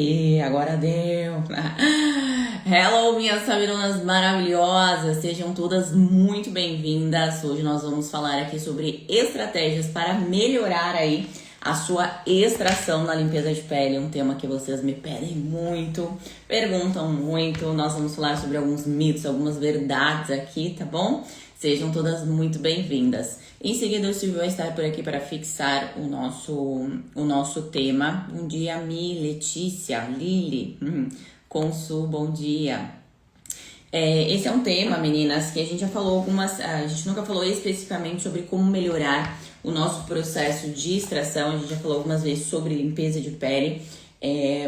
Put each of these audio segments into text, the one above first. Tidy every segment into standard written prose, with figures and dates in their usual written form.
E agora deu. Hello, minhas sabidonas maravilhosas, sejam todas muito bem-vindas. Hoje nós vamos falar aqui sobre estratégias para melhorar aí a sua extração na limpeza de pele, um tema que vocês me pedem muito, perguntam muito. Nós vamos falar sobre alguns mitos, algumas verdades aqui, tá bom? Sejam todas muito bem-vindas. Em seguida, o Silvio vai estar por aqui para fixar o nosso tema. Bom dia, Mi, Letícia, Lili, Consul, bom dia. Esse é um tema, meninas, que a gente já falou a gente nunca falou especificamente sobre como melhorar o nosso processo de extração. A gente já falou algumas vezes sobre limpeza de pele,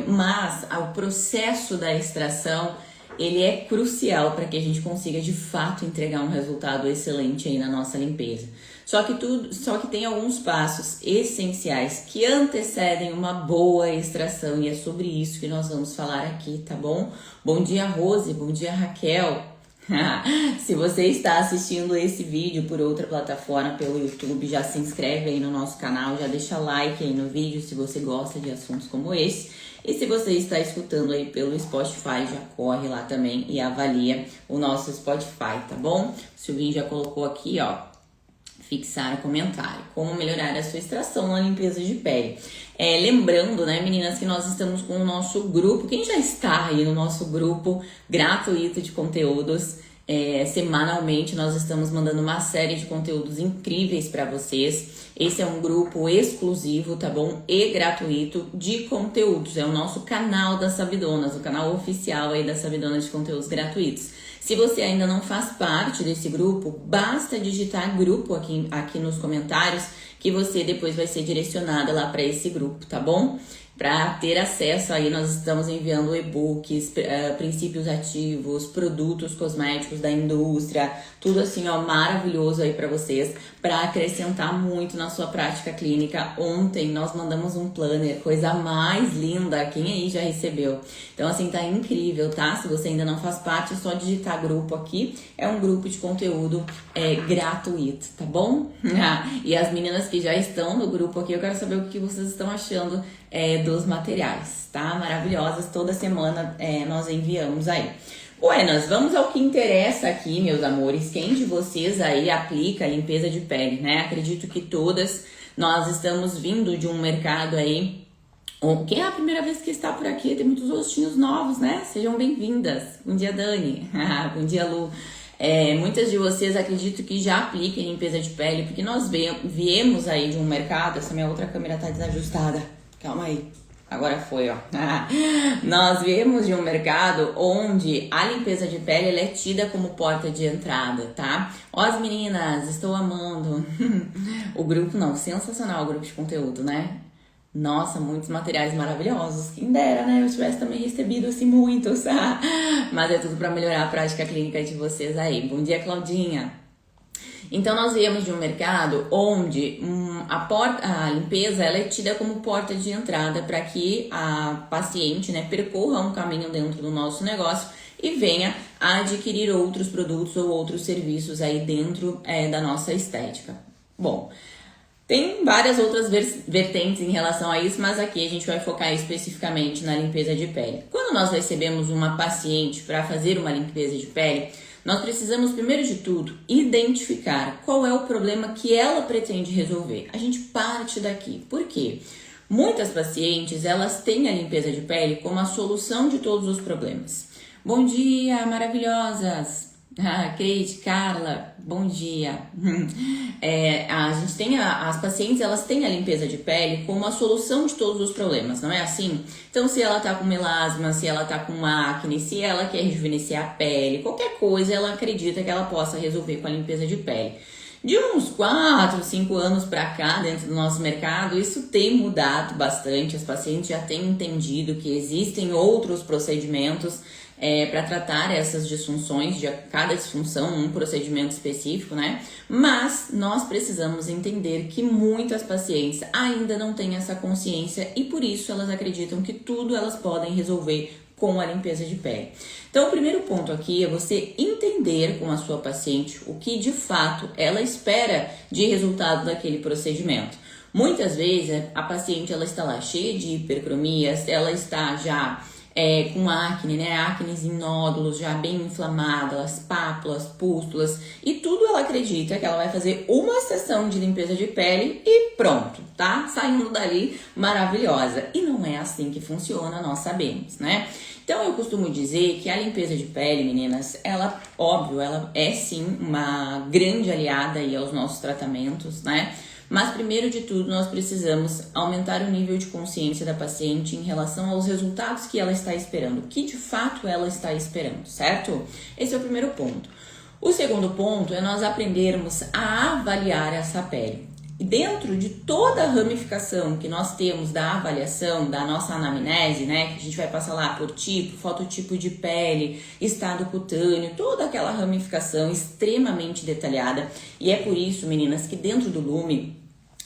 mas o processo da extração ele é crucial para que a gente consiga de fato entregar um resultado excelente aí na nossa limpeza. Só que tem alguns passos essenciais que antecedem uma boa extração e é sobre isso que nós vamos falar aqui, tá bom? Bom dia, Rose, bom dia, Raquel. Se você está assistindo esse vídeo por outra plataforma, pelo YouTube, já se inscreve aí no nosso canal, já deixa like aí no vídeo se você gosta de assuntos como esse. E se você está escutando aí pelo Spotify, já corre lá também e avalia o nosso Spotify, tá bom? O Silvinho já colocou aqui, ó, fixar o comentário. Como melhorar a sua extração na limpeza de pele. Lembrando, né, meninas, que nós estamos com o nosso grupo. Quem já está aí no nosso grupo gratuito de conteúdos, semanalmente nós estamos mandando uma série de conteúdos incríveis para vocês. Esse é um grupo exclusivo, tá bom? E gratuito de conteúdos. É o nosso canal das Sabidonas, o canal oficial aí das Sabidonas de conteúdos gratuitos. Se você ainda não faz parte desse grupo, basta digitar grupo aqui nos comentários que você depois vai ser direcionada lá para esse grupo, tá bom? Para ter acesso aí, nós estamos enviando e-books, princípios ativos, produtos cosméticos da indústria, tudo assim, ó, maravilhoso aí para vocês, para acrescentar muito na sua prática clínica. Ontem nós mandamos um planner, coisa mais linda, quem aí já recebeu? Então assim, tá incrível, tá? Se você ainda não faz parte, é só digitar grupo aqui, é um grupo de conteúdo gratuito, tá bom? E as meninas que já estão no grupo aqui, eu quero saber o que vocês estão achando dos materiais, tá? Maravilhosas, toda semana nós enviamos aí. Buenas, vamos ao que interessa aqui, meus amores. Quem de vocês aí aplica limpeza de pele, né? Acredito que todas nós estamos vindo de um mercado aí. Quem é a primeira vez que está por aqui? Tem muitos rostinhos novos, né? Sejam bem-vindas. Bom dia, Dani. Bom dia, Lu. Muitas de vocês acredito que já aplicam limpeza de pele, porque nós viemos aí de um mercado. Essa minha outra câmera tá desajustada. Calma aí. Agora foi, ó. Nós viemos de um mercado onde a limpeza de pele ela é tida como porta de entrada, tá? Ó, as meninas, estou amando. O grupo, não, sensacional o grupo de conteúdo, né? Nossa, muitos materiais maravilhosos. Quem dera, né? Eu tivesse também recebido assim muitos. Mas é tudo para melhorar a prática clínica de vocês aí. Bom dia, Claudinha. Então, nós viemos de um mercado onde a limpeza ela é tida como porta de entrada para que a paciente, né, percorra um caminho dentro do nosso negócio e venha a adquirir outros produtos ou outros serviços aí dentro da nossa estética. Bom, tem várias outras vertentes em relação a isso, mas aqui a gente vai focar especificamente na limpeza de pele. Quando nós recebemos uma paciente para fazer uma limpeza de pele, nós precisamos, primeiro de tudo, identificar qual é o problema que ela pretende resolver. A gente parte daqui. Por quê? Muitas pacientes, elas têm a limpeza de pele como a solução de todos os problemas. Bom dia, maravilhosas! Kate, Carla, bom dia. A gente tem as pacientes, elas têm a limpeza de pele como a solução de todos os problemas, não é assim? Então, se ela tá com melasma, se ela tá com acne, se ela quer rejuvenescer a pele, qualquer coisa, ela acredita que ela possa resolver com a limpeza de pele. De uns 4, 5 anos para cá, dentro do nosso mercado, isso tem mudado bastante. As pacientes já têm entendido que existem outros procedimentos para tratar essas disfunções, de cada disfunção, um procedimento específico, né? Mas nós precisamos entender que muitas pacientes ainda não têm essa consciência e por isso elas acreditam que tudo elas podem resolver com a limpeza de pele. Então, o primeiro ponto aqui é você entender com a sua paciente o que de fato ela espera de resultado daquele procedimento. Muitas vezes a paciente ela está lá cheia de hipercromias, ela está já com acne, né? Acnes em nódulos, já bem inflamadas, pápulas, pústulas, e tudo ela acredita que ela vai fazer uma sessão de limpeza de pele e pronto, tá? Saindo dali maravilhosa. E não é assim que funciona, nós sabemos, né? Então eu costumo dizer que a limpeza de pele, meninas, ela, óbvio, ela é sim uma grande aliada aí aos nossos tratamentos, né? Mas primeiro de tudo nós precisamos aumentar o nível de consciência da paciente em relação aos resultados que ela está esperando, o que de fato ela está esperando, certo? Esse é o primeiro ponto. O segundo ponto é nós aprendermos a avaliar essa pele. E dentro de toda a ramificação que nós temos da avaliação, da nossa anamnese, né, que a gente vai passar lá por tipo, fototipo de pele, estado cutâneo, toda aquela ramificação extremamente detalhada. E é por isso, meninas, que dentro do Lume,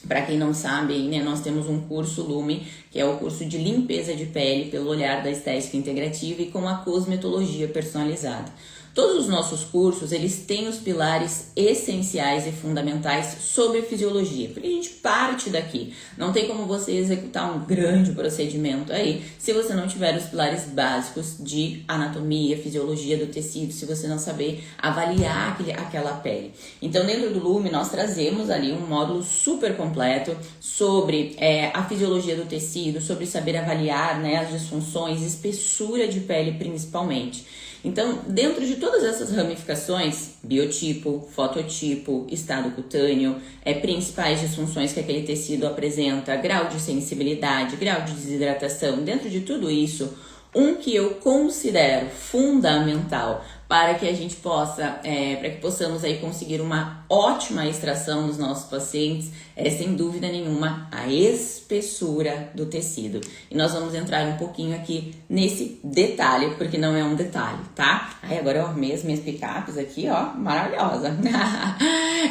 para quem não sabe, né, nós temos um curso Lume, que é o curso de limpeza de pele pelo olhar da estética integrativa e com a cosmetologia personalizada. Todos os nossos cursos, eles têm os pilares essenciais e fundamentais sobre fisiologia, porque a gente parte daqui. Não tem como você executar um grande procedimento aí se você não tiver os pilares básicos de anatomia, fisiologia do tecido, se você não saber avaliar aquela pele. Então, dentro do Lume, nós trazemos ali um módulo super completo sobre a fisiologia do tecido, sobre saber avaliar, né, as disfunções, espessura de pele principalmente. Então, dentro de todas essas ramificações, biotipo, fototipo, estado cutâneo, principais disfunções que aquele tecido apresenta, grau de sensibilidade, grau de desidratação, dentro de tudo isso, um que eu considero fundamental para que a gente possa, para que possamos aí conseguir uma ótima extração nos nossos pacientes, é sem dúvida nenhuma a espessura do tecido. E nós vamos entrar um pouquinho aqui nesse detalhe, porque não é um detalhe, tá? Aí agora eu arrumei as minhas picapes aqui, ó, maravilhosa.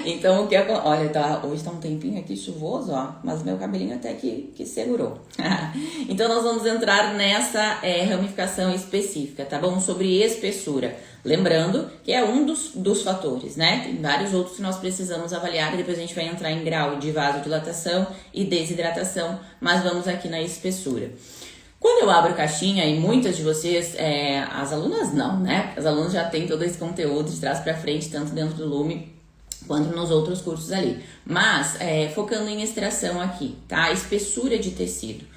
Então, olha, hoje tá um tempinho aqui chuvoso, ó, mas meu cabelinho até que segurou. Então, nós vamos entrar nessa ramificação específica, tá bom? Sobre espessura. Lembrando que é um dos fatores, né? Tem vários outros que nós precisamos avaliar e depois a gente vai entrar em grau de vasodilatação e desidratação, mas vamos aqui na espessura. Quando eu abro caixinha, e muitas de vocês, as alunas não, né? As alunas já têm todo esse conteúdo de trás para frente, tanto dentro do Lume quanto nos outros cursos ali. Mas, focando em extração aqui, tá? Espessura de tecido.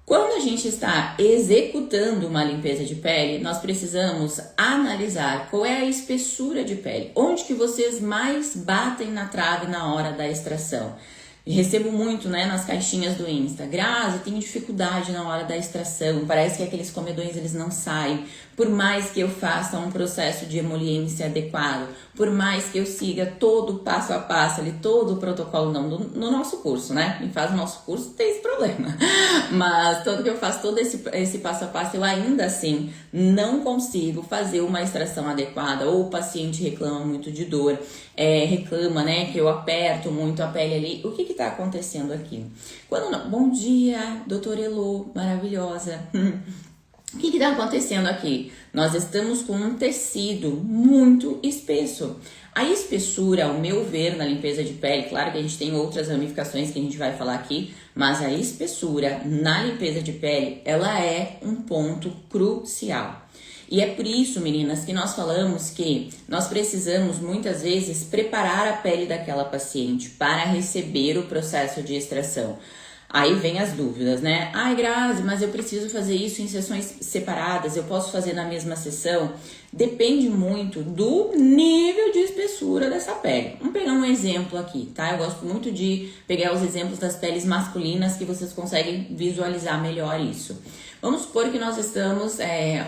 Quando a gente está executando uma limpeza de pele, nós precisamos analisar qual é a espessura de pele, onde que vocês mais batem na trave na hora da extração. Recebo muito, né, nas caixinhas do Insta. Grazi, eu tenho dificuldade na hora da extração, parece que aqueles comedões eles não saem. Por mais que eu faça um processo de emoliência adequado, por mais que eu siga todo o passo a passo ali, todo o protocolo, não, no nosso curso, né? Quem faz o nosso curso tem esse problema. Mas todo que eu faço, todo esse passo a passo, eu ainda assim não consigo fazer uma extração adequada, ou o paciente reclama muito de dor, reclama, né, que eu aperto muito a pele ali. O que tá acontecendo aqui? Bom dia, doutora Elô, maravilhosa. O que está acontecendo aqui? Nós estamos com um tecido muito espesso. A espessura, ao meu ver, na limpeza de pele, claro que a gente tem outras ramificações que a gente vai falar aqui, mas a espessura na limpeza de pele, ela é um ponto crucial. E é por isso, meninas, que nós falamos que nós precisamos muitas vezes preparar a pele daquela paciente para receber o processo de extração. Aí vem as dúvidas, né? Ai, Grazi, mas eu preciso fazer isso em sessões separadas, eu posso fazer na mesma sessão? Depende muito do nível de espessura dessa pele. Vamos pegar um exemplo aqui, tá? Eu gosto muito de pegar os exemplos das peles masculinas que vocês conseguem visualizar melhor isso. Vamos supor que nós estamos,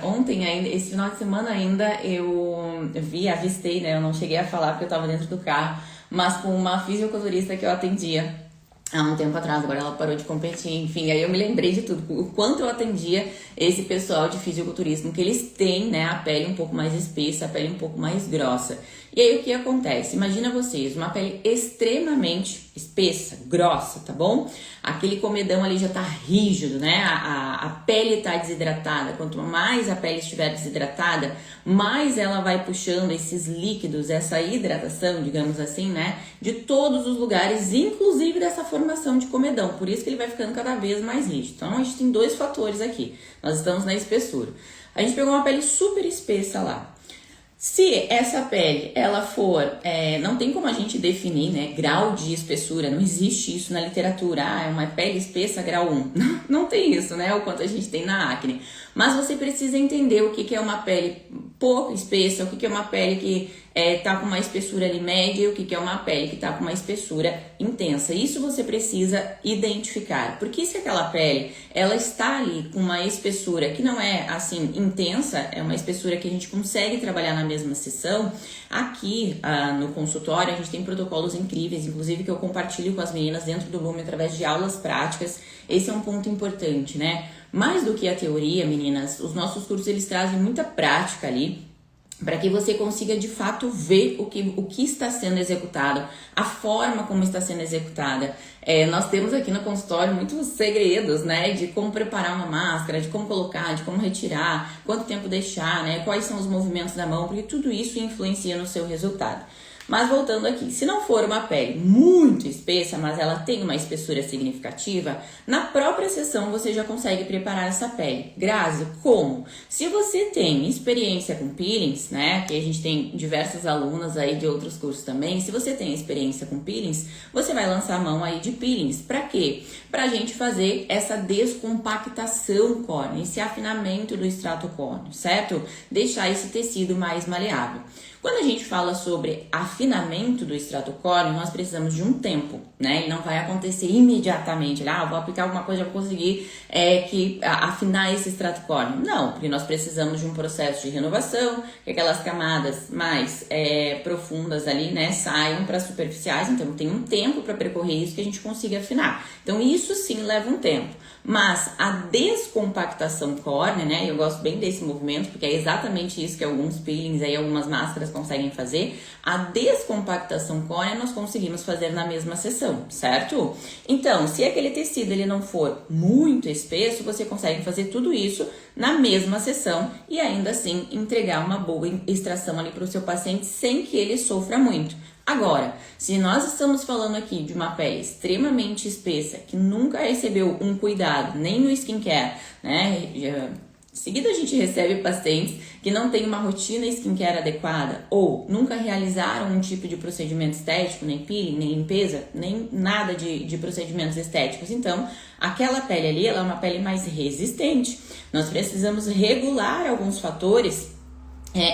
ontem ainda, esse final de semana ainda, eu avistei, né? Eu não cheguei a falar porque eu tava dentro do carro, mas com uma fisiculturista que eu atendia há um tempo atrás, agora ela parou de competir, enfim, aí eu me lembrei de tudo, o quanto eu atendia esse pessoal de fisiculturismo, que eles têm, né, a pele um pouco mais espessa, a pele um pouco mais grossa. E aí o que acontece? Imagina vocês, uma pele extremamente espessa, grossa, tá bom? Aquele comedão ali já tá rígido, né? A pele tá desidratada. Quanto mais a pele estiver desidratada, mais ela vai puxando esses líquidos, essa hidratação, digamos assim, né? De todos os lugares, inclusive dessa folha formação de comedão, por isso que ele vai ficando cada vez mais rígido. Então a gente tem dois fatores aqui, nós estamos na espessura. A gente pegou uma pele super espessa lá. Se essa pele, ela for, não tem como a gente definir, né, grau de espessura, não existe isso na literatura, é uma pele espessa grau 1, não tem isso, né, o quanto a gente tem na acne, mas você precisa entender o que é uma pele pouco espessa, o que é uma pele que tá com uma espessura ali média e o que é uma pele que tá com uma espessura intensa. Isso você precisa identificar, porque se aquela pele, ela está ali com uma espessura que não é assim intensa, é uma espessura que a gente consegue trabalhar na mesma sessão, aqui no consultório a gente tem protocolos incríveis, inclusive que eu compartilho com as meninas dentro do Lume através de aulas práticas. Esse é um ponto importante, né? Mais do que a teoria, meninas, os nossos cursos eles trazem muita prática ali, para que você consiga de fato ver o que está sendo executado, a forma como está sendo executada. Nós temos aqui no consultório muitos segredos, né, de como preparar uma máscara, de como colocar, de como retirar, quanto tempo deixar, né, quais são os movimentos da mão, porque tudo isso influencia no seu resultado. Mas voltando aqui, se não for uma pele muito espessa, mas ela tem uma espessura significativa, na própria sessão você já consegue preparar essa pele. Grazi, como? Se você tem experiência com peelings, né, que a gente tem diversas alunas aí de outros cursos também, se você tem experiência com peelings, você vai lançar a mão aí de peelings. Pra quê? Pra gente fazer essa descompactação córnea, esse afinamento do extrato córneo, certo? Deixar esse tecido mais maleável. Quando a gente fala sobre afinamento do extrato córneo, nós precisamos de um tempo, né? E não vai acontecer imediatamente. Vou aplicar alguma coisa para conseguir afinar esse extrato córneo. Não, porque nós precisamos de um processo de renovação, que aquelas camadas mais profundas ali, né, saiam para superficiais. Então tem um tempo para percorrer isso que a gente consiga afinar. Então isso sim leva um tempo. Mas a descompactação córnea, né, eu gosto bem desse movimento, porque é exatamente isso que alguns peelings aí, algumas máscaras conseguem fazer. A descompactação córnea nós conseguimos fazer na mesma sessão, certo? Então, se aquele tecido ele não for muito espesso, você consegue fazer tudo isso na mesma sessão e ainda assim entregar uma boa extração ali para o seu paciente sem que ele sofra muito. Agora, se nós estamos falando aqui de uma pele extremamente espessa, que nunca recebeu um cuidado, nem no skincare, né? Em seguida a gente recebe pacientes que não têm uma rotina skincare adequada ou nunca realizaram um tipo de procedimento estético, nem peeling, nem limpeza, nem nada de procedimentos estéticos. Então, aquela pele ali, ela é uma pele mais resistente. Nós precisamos regular alguns fatores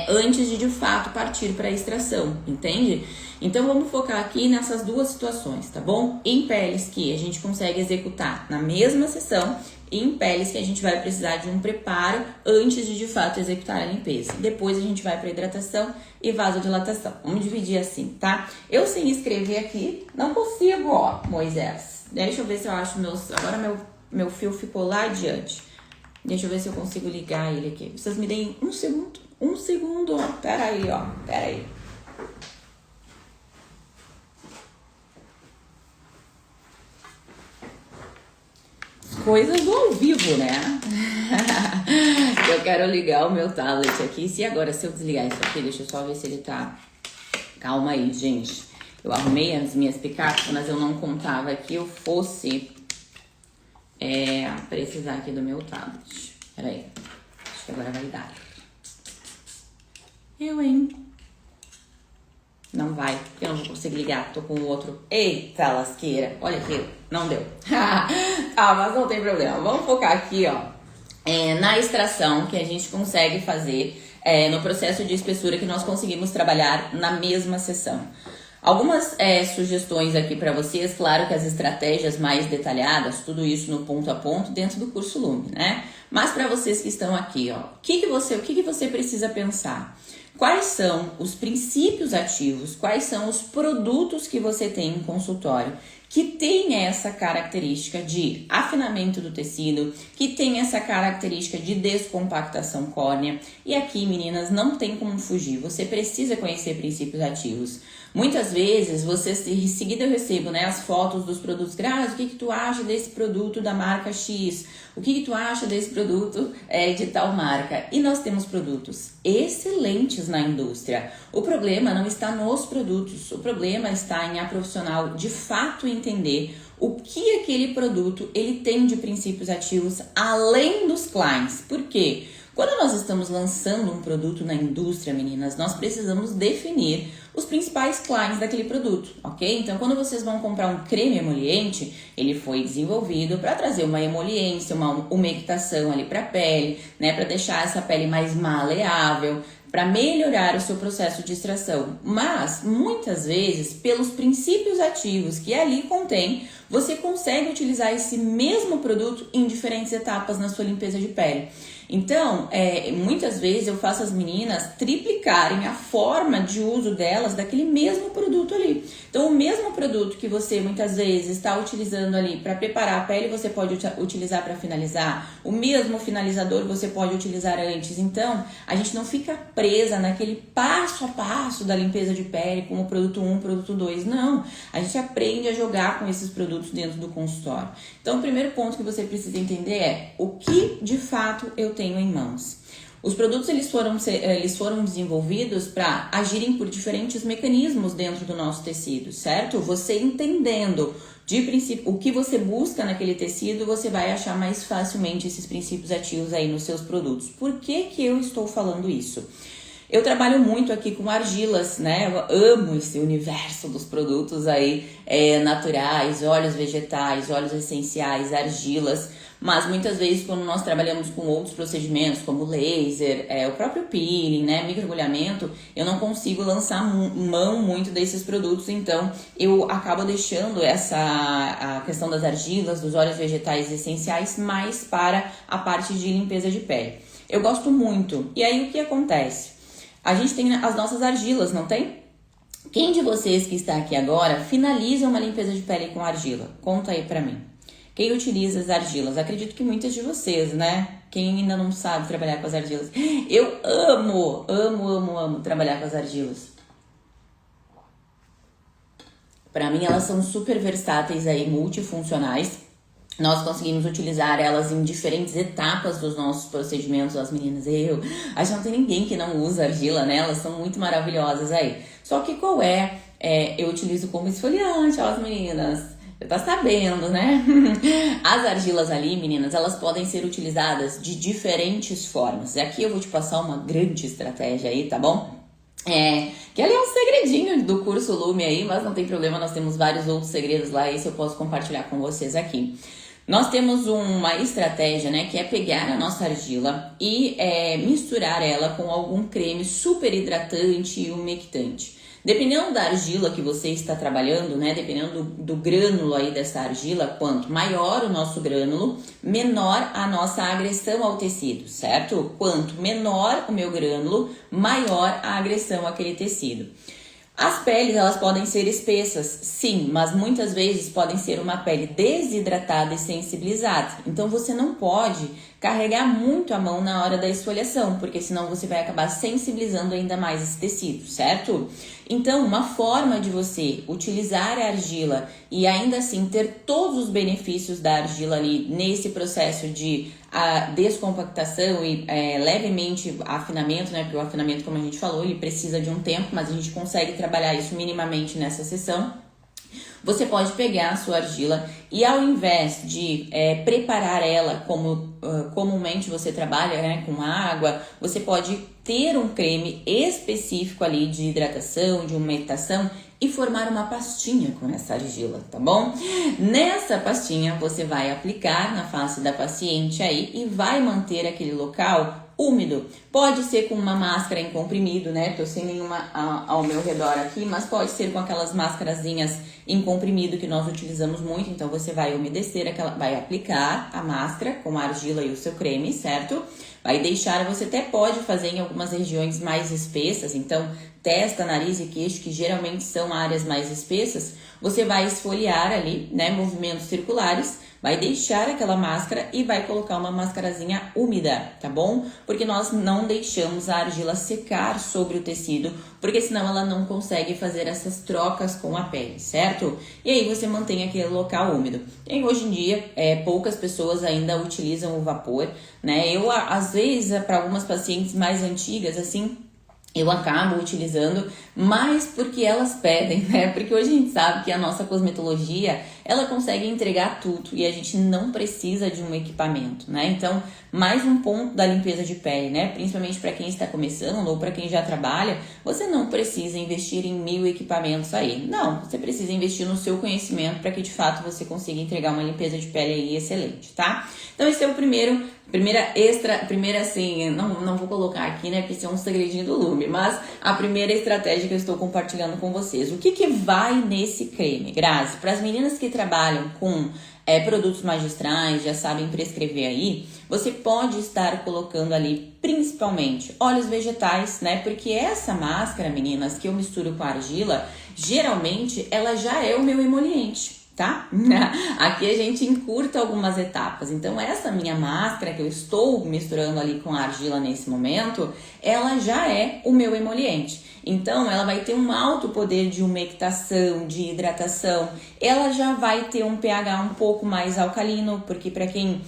antes de fato partir para a extração, entende? Então vamos focar aqui nessas duas situações, tá bom? Em peles que a gente consegue executar na mesma sessão e em peles que a gente vai precisar de um preparo antes de fato executar a limpeza. Depois a gente vai para hidratação e vasodilatação. Vamos dividir assim, tá? Eu sem escrever aqui não consigo, ó, Moisés. Deixa eu ver se eu acho agora meu fio ficou lá adiante. Deixa eu ver se eu consigo ligar ele aqui. Vocês me deem um segundo, ó. Pera aí. Coisas do ao vivo, né? Eu quero ligar o meu tablet aqui. Se eu desligar isso aqui, deixa eu só ver se ele tá... Calma aí, gente. Eu arrumei as minhas picapes, mas eu não contava que eu fosse precisar aqui do meu tablet. Pera aí. Acho que agora vai dar. Não vai, porque eu não vou conseguir ligar. Tô com o outro. Eita lasqueira. Olha aqui, não deu. Mas não tem problema. Vamos focar aqui, ó, na extração que a gente consegue fazer no processo de espessura que nós conseguimos trabalhar na mesma sessão. Algumas sugestões aqui para vocês, claro que as estratégias mais detalhadas, tudo isso no ponto a ponto dentro do curso Lume, né? Mas para vocês que estão aqui, ó, o que você precisa pensar? Quais são os princípios ativos, quais são os produtos que você tem em consultório que tem essa característica de afinamento do tecido, que tem essa característica de descompactação córnea. E aqui, meninas, não tem como fugir, você precisa conhecer princípios ativos. Muitas vezes, em seguida eu recebo, né, as fotos dos produtos. Grazi, o que tu acha desse produto da marca X? O que tu acha desse produto de tal marca? E nós temos produtos excelentes na indústria. O problema não está nos produtos, o problema está em a profissional de fato entender o que aquele produto ele tem de princípios ativos além dos clients. Por quê? Quando nós estamos lançando um produto na indústria, meninas, nós precisamos definir os principais clients daquele produto, ok? Então, quando vocês vão comprar um creme emoliente, ele foi desenvolvido para trazer uma emoliência, uma umectação ali para a pele, né? Para deixar essa pele mais maleável, para melhorar o seu processo de extração. Mas, muitas vezes, pelos princípios ativos que ali contém, você consegue utilizar esse mesmo produto em diferentes etapas na sua limpeza de pele. Então, muitas vezes eu faço as meninas triplicarem a forma de uso delas daquele mesmo produto ali. Então, o mesmo produto que você muitas vezes está utilizando ali para preparar a pele, você pode utilizar para finalizar. O mesmo finalizador você pode utilizar antes. Então, a gente não fica presa naquele passo a passo da limpeza de pele como produto 1, produto 2. Não, a gente aprende a jogar com esses produtos dentro do consultório. Então, o primeiro ponto que você precisa entender é o que de fato eu tenho em mãos. Os produtos eles foram desenvolvidos para agirem por diferentes mecanismos dentro do nosso tecido, certo? Você entendendo de princípio o que você busca naquele tecido, você vai achar mais facilmente esses princípios ativos aí nos seus produtos. Por que que eu estou falando isso? Eu trabalho muito aqui com argilas, né? Eu amo esse universo dos produtos aí naturais, óleos vegetais, óleos essenciais, argilas. Mas muitas vezes quando nós trabalhamos com outros procedimentos, como laser, o próprio peeling, né, microagulhamento, eu não consigo lançar mão muito desses produtos, então eu acabo deixando a questão das argilas, dos óleos vegetais essenciais, mais para a parte de limpeza de pele. Eu gosto muito. E aí o que acontece? A gente tem as nossas argilas, não tem? Quem de vocês que está aqui agora finaliza uma limpeza de pele com argila? Conta aí pra mim. Quem utiliza as argilas? Acredito que muitas de vocês, né? Quem ainda não sabe trabalhar com as argilas. Eu amo trabalhar com as argilas. Pra mim elas são super versáteis aí, multifuncionais. Nós conseguimos utilizar elas em diferentes etapas dos nossos procedimentos, as meninas. Acho que não tem ninguém que não usa argila, né? Elas são muito maravilhosas aí. Só que qual eu utilizo como esfoliante, ó, as meninas. Você tá sabendo, né? As argilas ali, meninas, elas podem ser utilizadas de diferentes formas. E aqui eu vou te passar uma grande estratégia aí, tá bom? Que ali é um segredinho do curso Lume aí, mas não tem problema, nós temos vários outros segredos lá, esse eu posso compartilhar com vocês aqui. Nós temos uma estratégia, né, que é pegar a nossa argila e misturar ela com algum creme super hidratante e umectante. Dependendo da argila que você está trabalhando, né, dependendo do grânulo aí dessa argila, quanto maior o nosso grânulo, menor a nossa agressão ao tecido, certo? Quanto menor o meu grânulo, maior a agressão àquele tecido. As peles, elas podem ser espessas, sim, mas muitas vezes podem ser uma pele desidratada e sensibilizada. Então, você não pode carregar muito a mão na hora da esfoliação, porque senão você vai acabar sensibilizando ainda mais esse tecido, certo? Então, uma forma de você utilizar a argila e ainda assim ter todos os benefícios da argila ali nesse processo de descompactação e levemente afinamento, né? Porque o afinamento, como a gente falou, ele precisa de um tempo, mas a gente consegue trabalhar isso minimamente nessa sessão. Você pode pegar a sua argila e ao invés de preparar ela como comumente você trabalha, né, com água, você pode ter um creme específico ali de hidratação, de umectação e formar uma pastinha com essa argila, tá bom? Nessa pastinha você vai aplicar na face da paciente aí e vai manter aquele local úmido. Pode ser com uma máscara em comprimido, né? Tô sem nenhuma ao meu redor aqui, mas pode ser com aquelas máscarazinhas em comprimido que nós utilizamos muito. Então você vai umedecer vai aplicar a máscara com a argila e o seu creme, certo? Vai deixar, você até pode fazer em algumas regiões mais espessas, então testa, nariz e queixo, que geralmente são áreas mais espessas, você vai esfoliar ali, né, movimentos circulares, vai deixar aquela máscara e vai colocar uma mascarazinha úmida, tá bom? Porque nós não deixamos a argila secar sobre o tecido, porque senão ela não consegue fazer essas trocas com a pele, certo? E aí você mantém aquele local úmido. E hoje em dia, poucas pessoas ainda utilizam o vapor, né? Eu, às vezes, para algumas pacientes mais antigas, assim, eu acabo utilizando, mas porque elas pedem, né? Porque hoje a gente sabe que a nossa cosmetologia, ela consegue entregar tudo e a gente não precisa de um equipamento, né? Então, mais um ponto da limpeza de pele, né? Principalmente para quem está começando ou para quem já trabalha, você não precisa investir em 1000 equipamentos aí. Não, você precisa investir no seu conhecimento para que de fato você consiga entregar uma limpeza de pele aí excelente, tá? Então esse é o primeira assim, não vou colocar aqui, né, porque isso é um segredinho do Lume, mas a primeira estratégia que eu estou compartilhando com vocês. O que vai nesse creme, Grazi? Para as meninas que trabalham com produtos magistrais, já sabem prescrever aí, você pode estar colocando ali principalmente óleos vegetais, né? Porque essa máscara, meninas, que eu misturo com argila, geralmente ela já é o meu emoliente, tá? Aqui a gente encurta algumas etapas. Então essa minha máscara que eu estou misturando ali com a argila nesse momento, ela já é o meu emoliente. Então ela vai ter um alto poder de umectação, de hidratação. Ela já vai ter um pH um pouco mais alcalino, porque para quem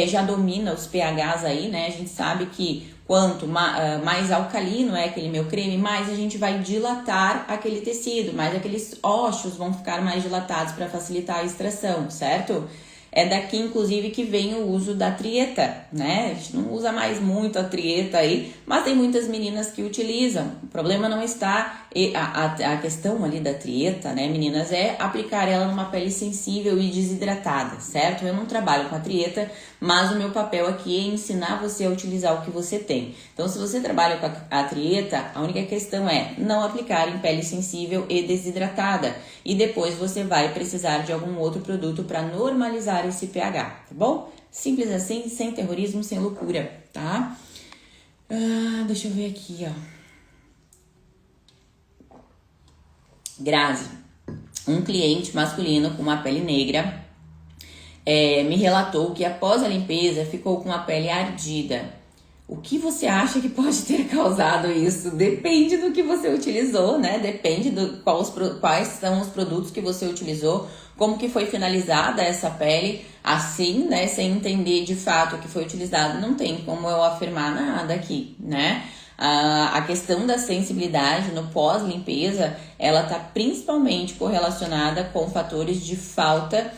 já domina os pHs aí, né, a gente sabe que quanto mais alcalino é aquele meu creme, mais a gente vai dilatar aquele tecido, mais aqueles ósseos vão ficar mais dilatados para facilitar a extração, certo? É daqui, inclusive, que vem o uso da trieta, né? A gente não usa mais muito a trieta aí, mas tem muitas meninas que utilizam. O problema não está... A questão ali da trieta, né, meninas, é aplicar ela numa pele sensível e desidratada, certo? Eu não trabalho com a trieta, mas o meu papel aqui é ensinar você a utilizar o que você tem. Então, se você trabalha com a trieta, a única questão é não aplicar em pele sensível e desidratada. E depois você vai precisar de algum outro produto para normalizar esse pH, tá bom? Simples assim, sem terrorismo, sem loucura, tá? Deixa eu ver aqui, ó. Grazi, um cliente masculino com uma pele negra me relatou que após a limpeza ficou com a pele ardida. O que você acha que pode ter causado isso? Depende do que você utilizou, né? Depende do quais são os produtos que você utilizou, como que foi finalizada essa pele, assim, né? Sem entender de fato o que foi utilizado, não tem como eu afirmar nada aqui, né? A questão da sensibilidade no pós-limpeza, ela está principalmente correlacionada com fatores de falta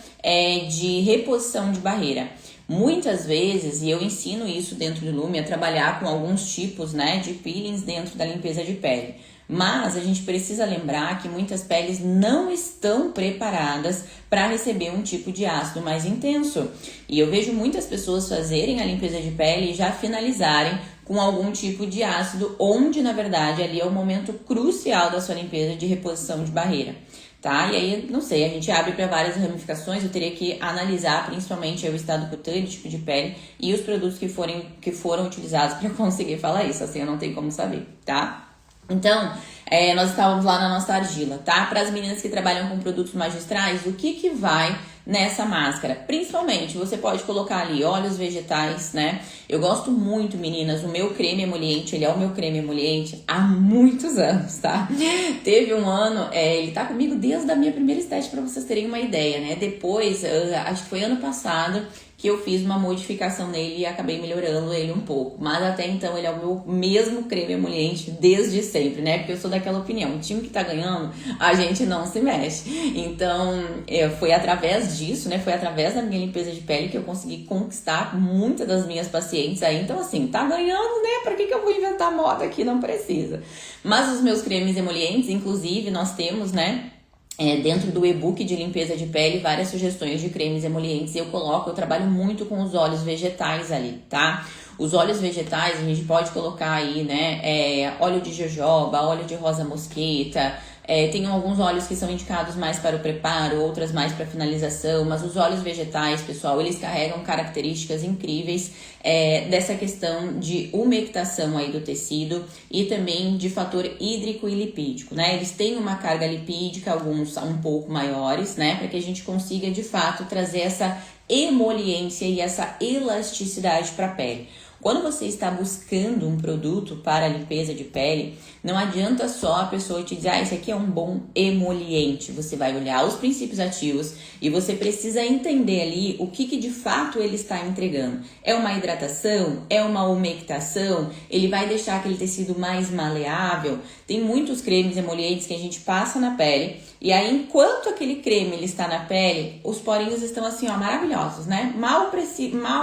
de reposição de barreira. Muitas vezes, e eu ensino isso dentro do Lume, a trabalhar com alguns tipos, né, de peelings dentro da limpeza de pele. Mas a gente precisa lembrar que muitas peles não estão preparadas para receber um tipo de ácido mais intenso. E eu vejo muitas pessoas fazerem a limpeza de pele e já finalizarem com algum tipo de ácido, onde na verdade ali é o momento crucial da sua limpeza de reposição de barreira. Tá? E aí, não sei, a gente abre para várias ramificações, eu teria que analisar principalmente o estado cutâneo, tipo de pele e os produtos que foram utilizados para conseguir falar isso, assim eu não tenho como saber, tá? Então, nós estávamos lá na nossa argila, tá? Para as meninas que trabalham com produtos magistrais, o que vai nessa máscara? Principalmente, você pode colocar ali óleos vegetais, né? Eu gosto muito, meninas, o meu creme emoliente, ele é o meu creme emoliente há muitos anos, tá? Teve um ano, ele tá comigo desde a minha primeira estética, para vocês terem uma ideia, né? Depois, acho que foi ano passado, que eu fiz uma modificação nele e acabei melhorando ele um pouco. Mas até então ele é o meu mesmo creme emoliente desde sempre, né? Porque eu sou daquela opinião, o time que tá ganhando, a gente não se mexe. Então, foi através disso, né? Foi através da minha limpeza de pele que eu consegui conquistar muitas das minhas pacientes aí. Então, assim, tá ganhando, né? Pra que eu vou inventar moda aqui? Não precisa. Mas os meus cremes emolientes, inclusive, nós temos, né? Dentro do e-book de limpeza de pele, várias sugestões de cremes emolientes. Eu trabalho muito com os óleos vegetais ali, tá? Os óleos vegetais a gente pode colocar aí, né? Óleo de jojoba, óleo de rosa mosqueta. Tem alguns óleos que são indicados mais para o preparo, outras mais para finalização, mas os óleos vegetais, pessoal, eles carregam características incríveis dessa questão de umectação aí do tecido e também de fator hídrico e lipídico, né? Eles têm uma carga lipídica, alguns são um pouco maiores, né? Para que a gente consiga, de fato, trazer essa emoliência e essa elasticidade para a pele. Quando você está buscando um produto para limpeza de pele, não adianta só a pessoa te dizer, esse aqui é um bom emoliente. Você vai olhar os princípios ativos e você precisa entender ali o que de fato ele está entregando. É uma hidratação? É uma umectação? Ele vai deixar aquele tecido mais maleável? Tem muitos cremes emolientes que a gente passa na pele, E aí, enquanto aquele creme ele está na pele, os porinhos estão assim, ó, maravilhosos, né? Mal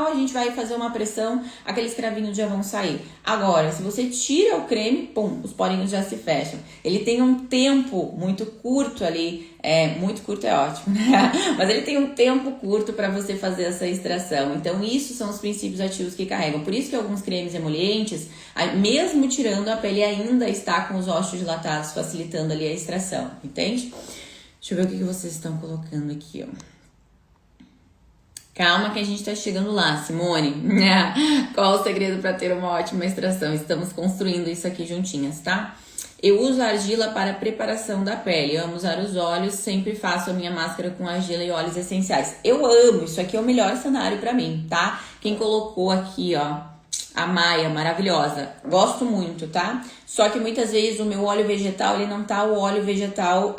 a gente vai fazer uma pressão, aqueles cravinhos já vão sair. Agora, se você tira o creme, pum, os porinhos já se fecham. Ele tem um tempo muito curto ali, muito curto é ótimo, né? Mas ele tem um tempo curto para você fazer essa extração. Então, isso são os princípios ativos que carregam. Por isso que alguns cremes emolientes, mesmo tirando, a pele ainda está com os ósseos dilatados, facilitando ali a extração, entende? Deixa eu ver o que vocês estão colocando aqui, ó. Calma que a gente tá chegando lá, Simone. Qual o segredo para ter uma ótima extração? Estamos construindo isso aqui juntinhas, tá? Eu uso argila para preparação da pele. Amo usar os óleos, sempre faço a minha máscara com argila e óleos essenciais. Eu amo, isso aqui é o melhor cenário para mim, tá? Quem colocou aqui, ó, a Maia, maravilhosa. Gosto muito, tá? Só que muitas vezes o meu óleo vegetal, ele não tá o óleo vegetal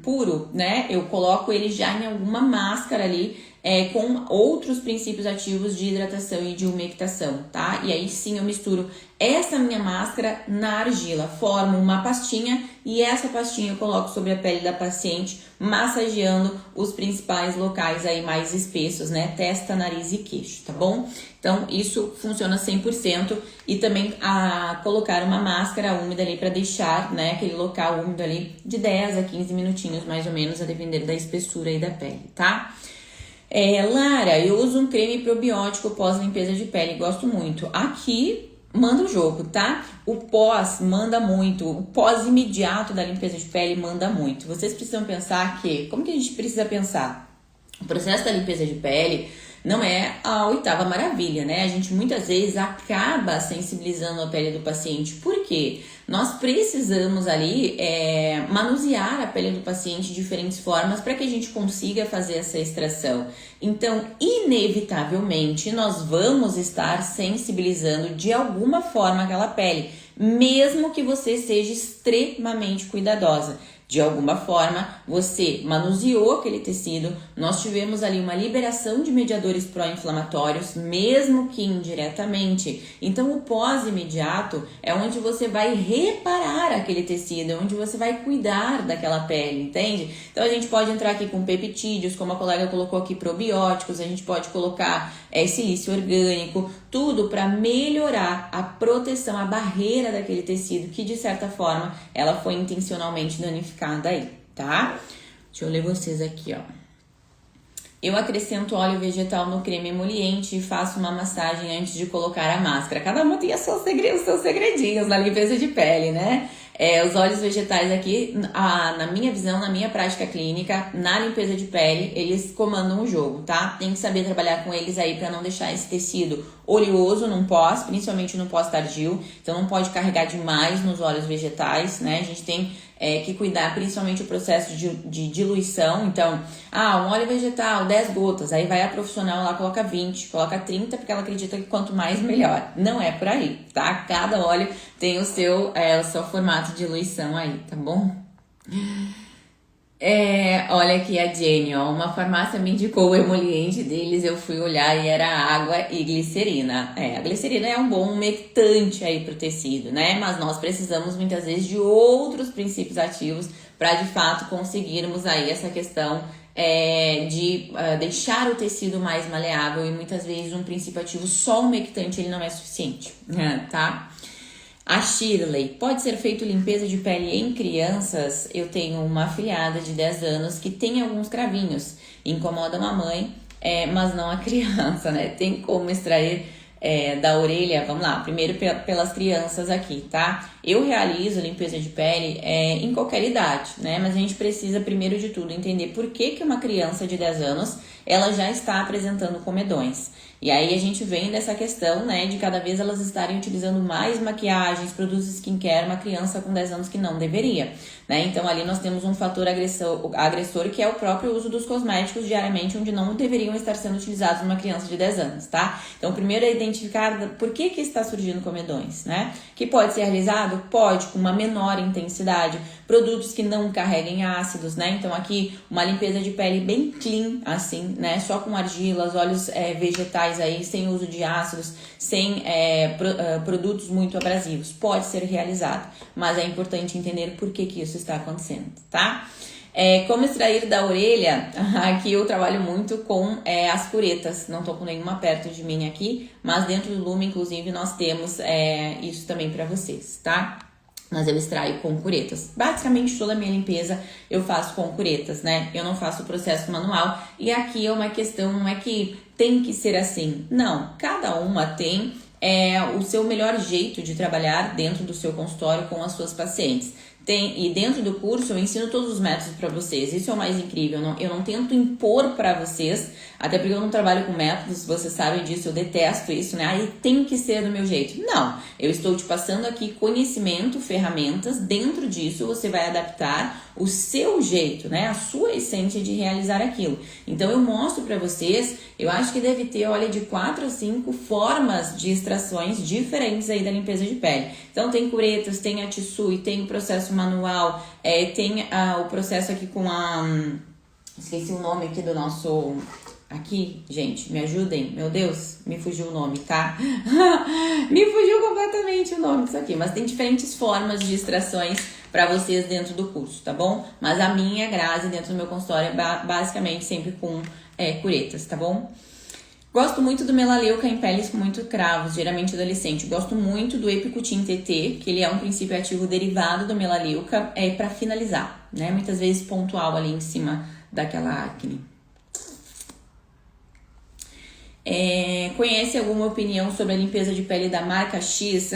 puro, né? Eu coloco ele já em alguma máscara ali, com outros princípios ativos de hidratação e de umectação, tá? E aí sim eu misturo essa minha máscara na argila, formo uma pastinha e essa pastinha eu coloco sobre a pele da paciente, massageando os principais locais aí mais espessos, né? Testa, nariz e queixo, tá bom? Então isso funciona 100% e também colocar uma máscara úmida ali para deixar, né, aquele local úmido ali de 10 a 15 minutinhos mais ou menos, a depender da espessura aí da pele, tá? Lara, eu uso um creme probiótico pós-limpeza de pele, gosto muito. Aqui, manda o jogo, tá? O pós manda muito, o pós imediato da limpeza de pele manda muito. Vocês precisam pensar que, como que a gente precisa pensar? O processo da limpeza de pele não é a oitava maravilha, né? A gente muitas vezes acaba sensibilizando a pele do paciente. Por quê? Nós precisamos ali manusear a pele do paciente de diferentes formas para que a gente consiga fazer essa extração. Então, inevitavelmente, nós vamos estar sensibilizando de alguma forma aquela pele, mesmo que você seja extremamente cuidadosa. De alguma forma, você manuseou aquele tecido, nós tivemos ali uma liberação de mediadores pró-inflamatórios, mesmo que indiretamente. Então, o pós-imediato é onde você vai reparar aquele tecido, é onde você vai cuidar daquela pele, entende? Então, a gente pode entrar aqui com peptídeos, como a colega colocou aqui, probióticos, a gente pode colocar silício orgânico, tudo para melhorar a proteção, a barreira daquele tecido, que de certa forma, ela foi intencionalmente danificada aí, tá? Deixa eu ler vocês aqui, ó. Eu acrescento óleo vegetal no creme emoliente e faço uma massagem antes de colocar a máscara. Cada um tem os seus segredinhos na limpeza de pele, né? Os óleos vegetais aqui, na minha visão, na minha prática clínica, na limpeza de pele, eles comandam o jogo, tá? Tem que saber trabalhar com eles aí para não deixar esse tecido oleoso num pós, principalmente no pós tardio. Então não pode carregar demais nos óleos vegetais, né? A gente tem que cuidar principalmente o processo de diluição. Então, um óleo vegetal, 10 gotas, aí vai a profissional lá, coloca 20, coloca 30, porque ela acredita que quanto mais, melhor. Não é por aí, tá? Cada óleo tem o seu formato de diluição aí, tá bom? Olha aqui a Jenny, ó, uma farmácia me indicou o emoliente deles, eu fui olhar e era água e glicerina. A glicerina é um bom umectante aí pro tecido, né? Mas nós precisamos muitas vezes de outros princípios ativos para de fato conseguirmos aí essa questão de deixar o tecido mais maleável e muitas vezes um princípio ativo só umectante ele não é suficiente, tá? A Shirley, pode ser feito limpeza de pele em crianças? Eu tenho uma afilhada de 10 anos que tem alguns cravinhos, incomodam a mãe, mas não a criança, né? Tem como extrair da orelha? Vamos lá, primeiro pelas crianças aqui, tá? Eu realizo limpeza de pele em qualquer idade, né? Mas a gente precisa, primeiro de tudo, entender por que uma criança de 10 anos ela já está apresentando comedões. E aí a gente vem dessa questão, né, de cada vez elas estarem utilizando mais maquiagens, produtos skincare, uma criança com 10 anos que não deveria, né? Então ali nós temos um fator agressor que é o próprio uso dos cosméticos diariamente, onde não deveriam estar sendo utilizados numa criança de 10 anos, tá? Então primeiro é identificar por que está surgindo comedões, né? Que pode ser realizado? Pode, com uma menor intensidade, produtos que não carreguem ácidos, né? Então aqui uma limpeza de pele bem clean, assim, né? Só com argilas, óleos vegetais naturais aí, sem uso de ácidos, sem produtos muito abrasivos. Pode ser realizado, mas é importante entender por que isso está acontecendo, tá? Como extrair da orelha, aqui eu trabalho muito com as curetas, não tô com nenhuma perto de mim aqui, mas dentro do Lume, inclusive, nós temos isso também para vocês, tá? Mas eu extraio com curetas. Basicamente, toda a minha limpeza eu faço com curetas, né? Eu não faço o processo manual. E aqui é uma questão, não é que tem que ser assim. Não, cada uma tem o seu melhor jeito de trabalhar dentro do seu consultório com as suas pacientes. E dentro do curso eu ensino todos os métodos para vocês. Isso é o mais incrível. Eu não tento impor para vocês, até porque eu não trabalho com métodos, vocês sabem disso, eu detesto isso, né? Aí tem que ser do meu jeito. Não, eu estou te passando aqui conhecimento, ferramentas. Dentro disso você vai adaptar o seu jeito, né? A sua essência de realizar aquilo. Então eu mostro para vocês, eu acho que deve ter, olha, de 4 a 5 formas de extrações diferentes aí da limpeza de pele. Então tem curetas, tem a Tsui, tem o processo manual, tem o processo aqui com esqueci o nome aqui do nosso... Aqui, gente, me ajudem. Meu Deus, me fugiu o nome, tá? Me fugiu completamente o nome disso aqui. Mas tem diferentes formas de extrações para vocês dentro do curso, tá bom? Mas a minha Grazi dentro do meu consultório é basicamente sempre com curetas, tá bom? Gosto muito do melaleuca em peles com muito cravos, geralmente adolescente. Gosto muito do Epicutin TT, que ele é um princípio ativo derivado do melaleuca, para finalizar, né? Muitas vezes pontual ali em cima daquela acne. Conhece alguma opinião sobre a limpeza de pele da marca X?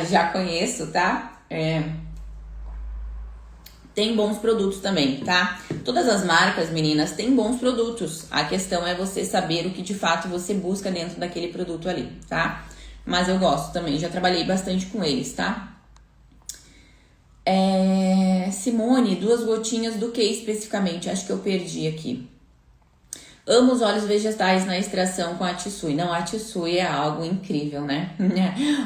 Já conheço, tá? Tem bons produtos também, tá? Todas as marcas, meninas, têm bons produtos. A questão é você saber o que de fato você busca dentro daquele produto ali, tá? Mas eu gosto também, já trabalhei bastante com eles, tá? Simone, 2 gotinhas do que especificamente? Acho que eu perdi aqui. Amo os óleos vegetais na extração com a Tsui. Não, a Tsui é algo incrível, né?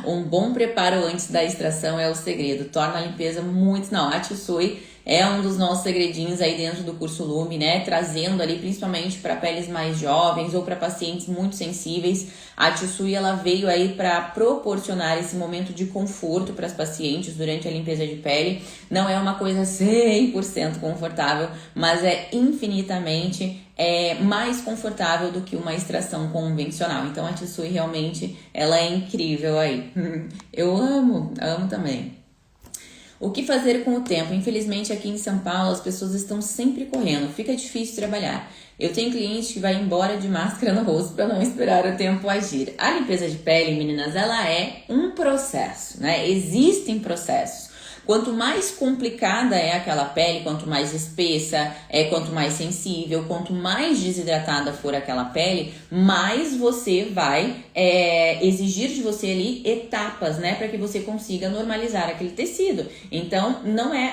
Um bom preparo antes da extração é o segredo. Torna a limpeza muito... Não, a Tsui é um dos nossos segredinhos aí dentro do curso Lume, né? Trazendo ali principalmente para peles mais jovens ou para pacientes muito sensíveis. A Tsui, ela veio aí para proporcionar esse momento de conforto para as pacientes durante a limpeza de pele. Não é uma coisa 100% confortável, mas é infinitamente mais confortável do que uma extração convencional. Então a Tsui realmente, ela é incrível aí. Eu amo também. O que fazer com o tempo? Infelizmente aqui em São Paulo as pessoas estão sempre correndo, fica difícil trabalhar. Eu tenho cliente que vai embora de máscara no rosto para não esperar o tempo agir. A limpeza de pele, meninas, ela é um processo, né? Existem processos. Quanto mais complicada é aquela pele, quanto mais espessa, quanto mais sensível, quanto mais desidratada for aquela pele, mais você vai exigir de você ali etapas, né, para que você consiga normalizar aquele tecido. Então,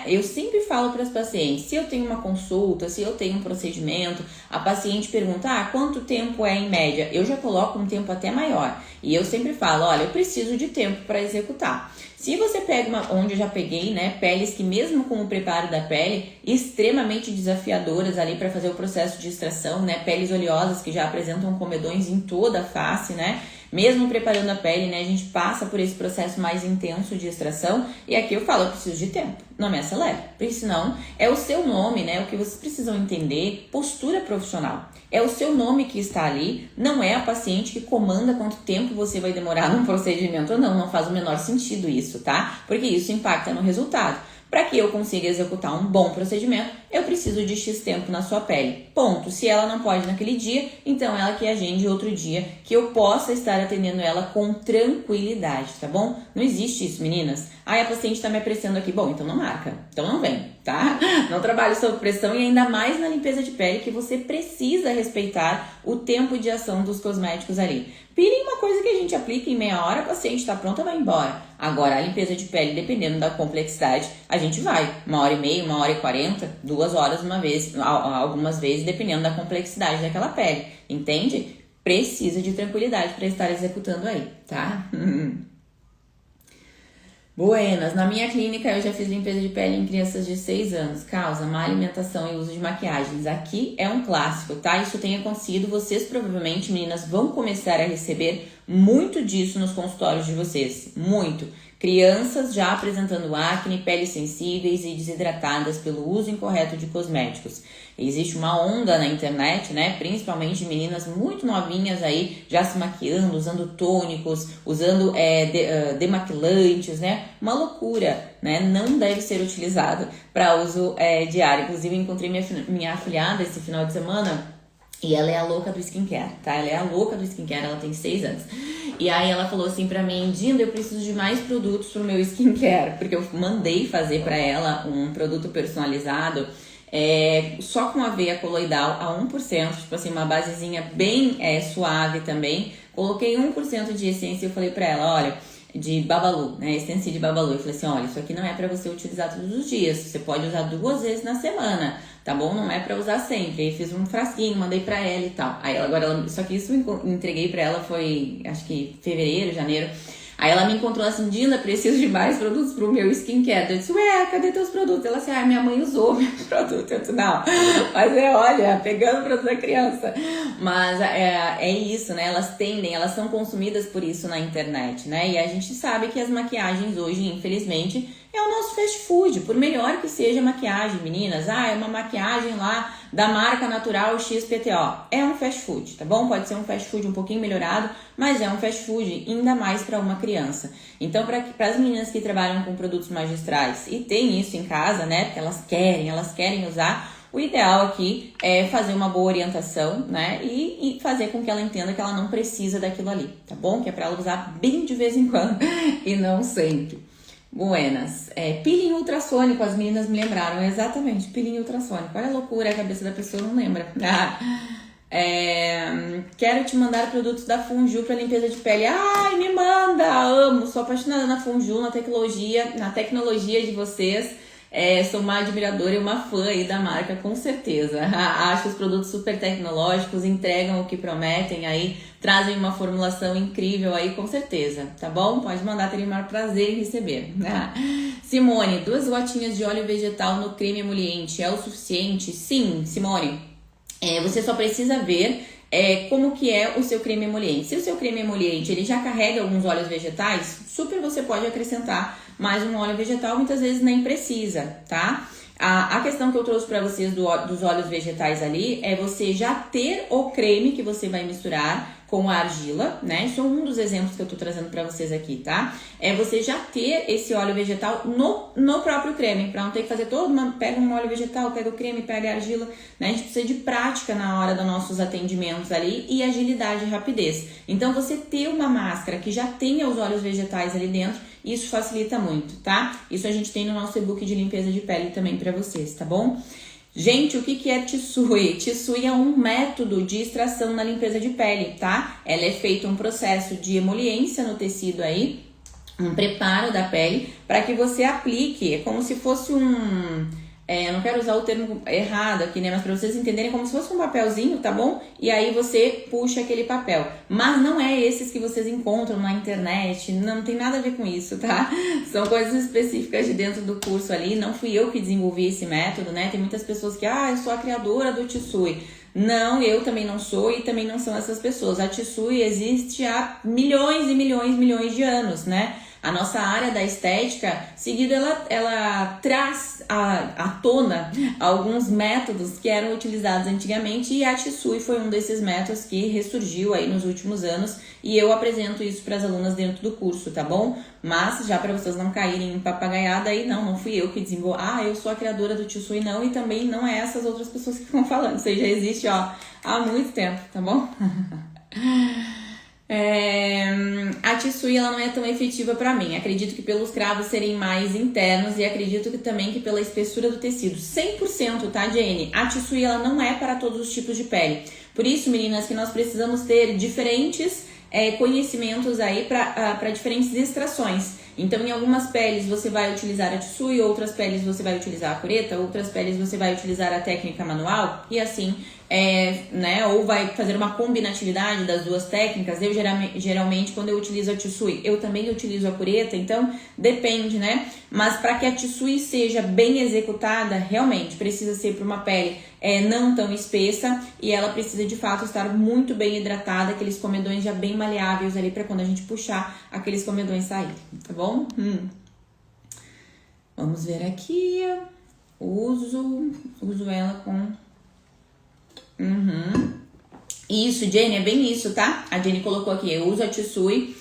eu sempre falo para as pacientes, se eu tenho uma consulta, se eu tenho um procedimento, a paciente pergunta, quanto tempo é em média? Eu já coloco um tempo até maior. E eu sempre falo, olha, eu preciso de tempo para executar. Se você pega onde eu já peguei, né, peles que mesmo com o preparo da pele, extremamente desafiadoras ali para fazer o processo de extração, né, peles oleosas que já apresentam comedões em toda a face, né, mesmo preparando a pele, né, a gente passa por esse processo mais intenso de extração e aqui eu falo, eu preciso de tempo, não me acelere, porque senão é o seu nome, né, o que vocês precisam entender, postura profissional. É o seu nome que está ali, não é a paciente que comanda quanto tempo você vai demorar num procedimento ou não, não faz o menor sentido isso, tá? Porque isso impacta no resultado. Para que eu consiga executar um bom procedimento, eu preciso de X tempo na sua pele. Ponto. Se ela não pode naquele dia, então ela que agende outro dia, que eu possa estar atendendo ela com tranquilidade, tá bom? Não existe isso, meninas. A paciente tá me apressando aqui. Bom, então não marca. Então não vem, tá? Não trabalho sob pressão e ainda mais na limpeza de pele que você precisa respeitar o tempo de ação dos cosméticos ali. Pirem uma coisa que a gente aplica em meia hora, a paciente tá pronta, vai embora. Agora, a limpeza de pele, dependendo da complexidade, a gente vai. 1h30, 1h40, 2 horas uma vez, algumas vezes, dependendo da complexidade daquela pele. Entende? Precisa de tranquilidade para estar executando aí, tá? Buenas, na minha clínica eu já fiz limpeza de pele em crianças de 6 anos. Causa má alimentação e uso de maquiagens. Aqui é um clássico, tá? Isso tem acontecido. Vocês provavelmente, meninas, vão começar a receber muito disso nos consultórios de vocês. Muito. Crianças já apresentando acne, peles sensíveis e desidratadas pelo uso incorreto de cosméticos. Existe uma onda na internet, né? Principalmente meninas muito novinhas aí, já se maquiando, usando tônicos, usando demaquilantes, né? Uma loucura, né? Não deve ser utilizado para uso diário. Inclusive, encontrei minha afilhada esse final de semana. E ela é a louca do skincare, tá? Ela é a louca do skincare, ela tem 6 anos. E aí ela falou assim pra mim, Dinda, eu preciso de mais produtos pro meu skincare. Porque eu mandei fazer pra ela um produto personalizado, só com aveia coloidal a 1%, tipo assim, uma basezinha bem suave também. Coloquei 1% de essência e eu falei pra ela, olha, de Babalu, né, essência de Babalu. Eu falei assim, olha, isso aqui não é pra você utilizar todos os dias, você pode usar 2 vezes na semana, tá bom? Não é pra usar sempre. Aí fiz um frasquinho, mandei pra ela e tal. Aí agora, só que isso eu entreguei pra ela foi, acho que fevereiro, janeiro. Aí ela me encontrou assim, Dinda, preciso de mais produtos pro meu skincare. Eu disse, ué, cadê teus produtos? Ela assim, minha mãe usou meu produto. Eu disse, não, mas olha, pegando o produto da criança. Mas é isso, né? Elas são consumidas por isso na internet, né? E a gente sabe que as maquiagens hoje, infelizmente, é o nosso fast food, por melhor que seja a maquiagem, meninas. É uma maquiagem lá da marca natural XPTO. É um fast food, tá bom? Pode ser um fast food um pouquinho melhorado, mas é um fast food, ainda mais para uma criança. Então, para as meninas que trabalham com produtos magistrais e tem isso em casa, né? Porque elas querem usar, o ideal aqui é fazer uma boa orientação, né? E fazer com que ela entenda que ela não precisa daquilo ali, tá bom? Que é para ela usar bem de vez em quando e não sempre. Buenas. Peeling ultrassônico, as meninas me lembraram, exatamente, peeling ultrassônico. Olha a loucura, a cabeça da pessoa não lembra. Quero te mandar produtos da Funju para limpeza de pele. Ai, me manda, amo, sou apaixonada na Funju, na tecnologia de vocês. Sou uma admiradora e uma fã aí da marca, com certeza. Acho os produtos super tecnológicos, entregam o que prometem aí, trazem uma formulação incrível aí, com certeza, tá bom? Pode mandar, teria o maior prazer em receber. Simone, 2 gotinhas de óleo vegetal no creme emoliente é o suficiente? Sim, Simone. Você só precisa ver como que é o seu creme emoliente. Se o seu creme emoliente ele já carrega alguns óleos vegetais, super você pode acrescentar mais um óleo vegetal, muitas vezes nem precisa, tá? A questão que eu trouxe para vocês dos óleos vegetais ali é você já ter o creme que você vai misturar com a argila, né? Isso é um dos exemplos que eu tô trazendo para vocês aqui, tá? É você já ter esse óleo vegetal no próprio creme, para não ter que fazer pega um óleo vegetal, pega o creme, pega a argila, né? A gente precisa de prática na hora dos nossos atendimentos ali e agilidade e rapidez. Então, você ter uma máscara que já tenha os óleos vegetais ali dentro, isso facilita muito, tá? Isso a gente tem no nosso e-book de limpeza de pele também para vocês, tá bom? Gente, o que é Tissui? Tissui é um método de extração na limpeza de pele, tá? Ela é feito um processo de emoliência no tecido aí, um preparo da pele, para que você aplique, é como se fosse eu não quero usar o termo errado aqui, né? Mas para vocês entenderem, como se fosse um papelzinho, tá bom? E aí você puxa aquele papel. Mas não é esses que vocês encontram na internet, não tem nada a ver com isso, tá? São coisas específicas de dentro do curso ali. Não fui eu que desenvolvi esse método, né? Tem muitas pessoas que, eu sou a criadora do Tissui. Não, eu também não sou e também não são essas pessoas. A Tissui existe há milhões e milhões de anos, né? A nossa área da estética, seguido, ela traz à tona alguns métodos que eram utilizados antigamente e a Tissui foi um desses métodos que ressurgiu aí nos últimos anos e eu apresento isso para as alunas dentro do curso, tá bom? Mas já para vocês não caírem em papagaiada aí, não fui eu que desenvolvi, eu sou a criadora do Tissui, não, e também não é essas outras pessoas que ficam falando, isso aí já existe, há muito tempo, tá bom? A Tissui ela não é tão efetiva para mim. Acredito que pelos cravos serem mais internos e acredito que também que pela espessura do tecido. 100%, tá, Jane? A Tissui ela não é para todos os tipos de pele. Por isso, meninas, que nós precisamos ter diferentes conhecimentos aí para diferentes extrações. Então, em algumas peles você vai utilizar a Tsui, outras peles você vai utilizar a cureta, outras peles você vai utilizar a técnica manual e assim, né? Ou vai fazer uma combinatividade das duas técnicas. Eu geralmente quando eu utilizo a Tsui, eu também utilizo a cureta, então depende, né? Mas para que a Tsui seja bem executada, realmente precisa ser para uma pele não tão espessa e ela precisa de fato estar muito bem hidratada, aqueles comedões já bem maleáveis ali para quando a gente puxar aqueles comedões saírem, tá bom? Vamos ver aqui. Uso ela com... Isso, Jenny, é bem isso, tá? A Jenny colocou aqui, eu uso a Tsui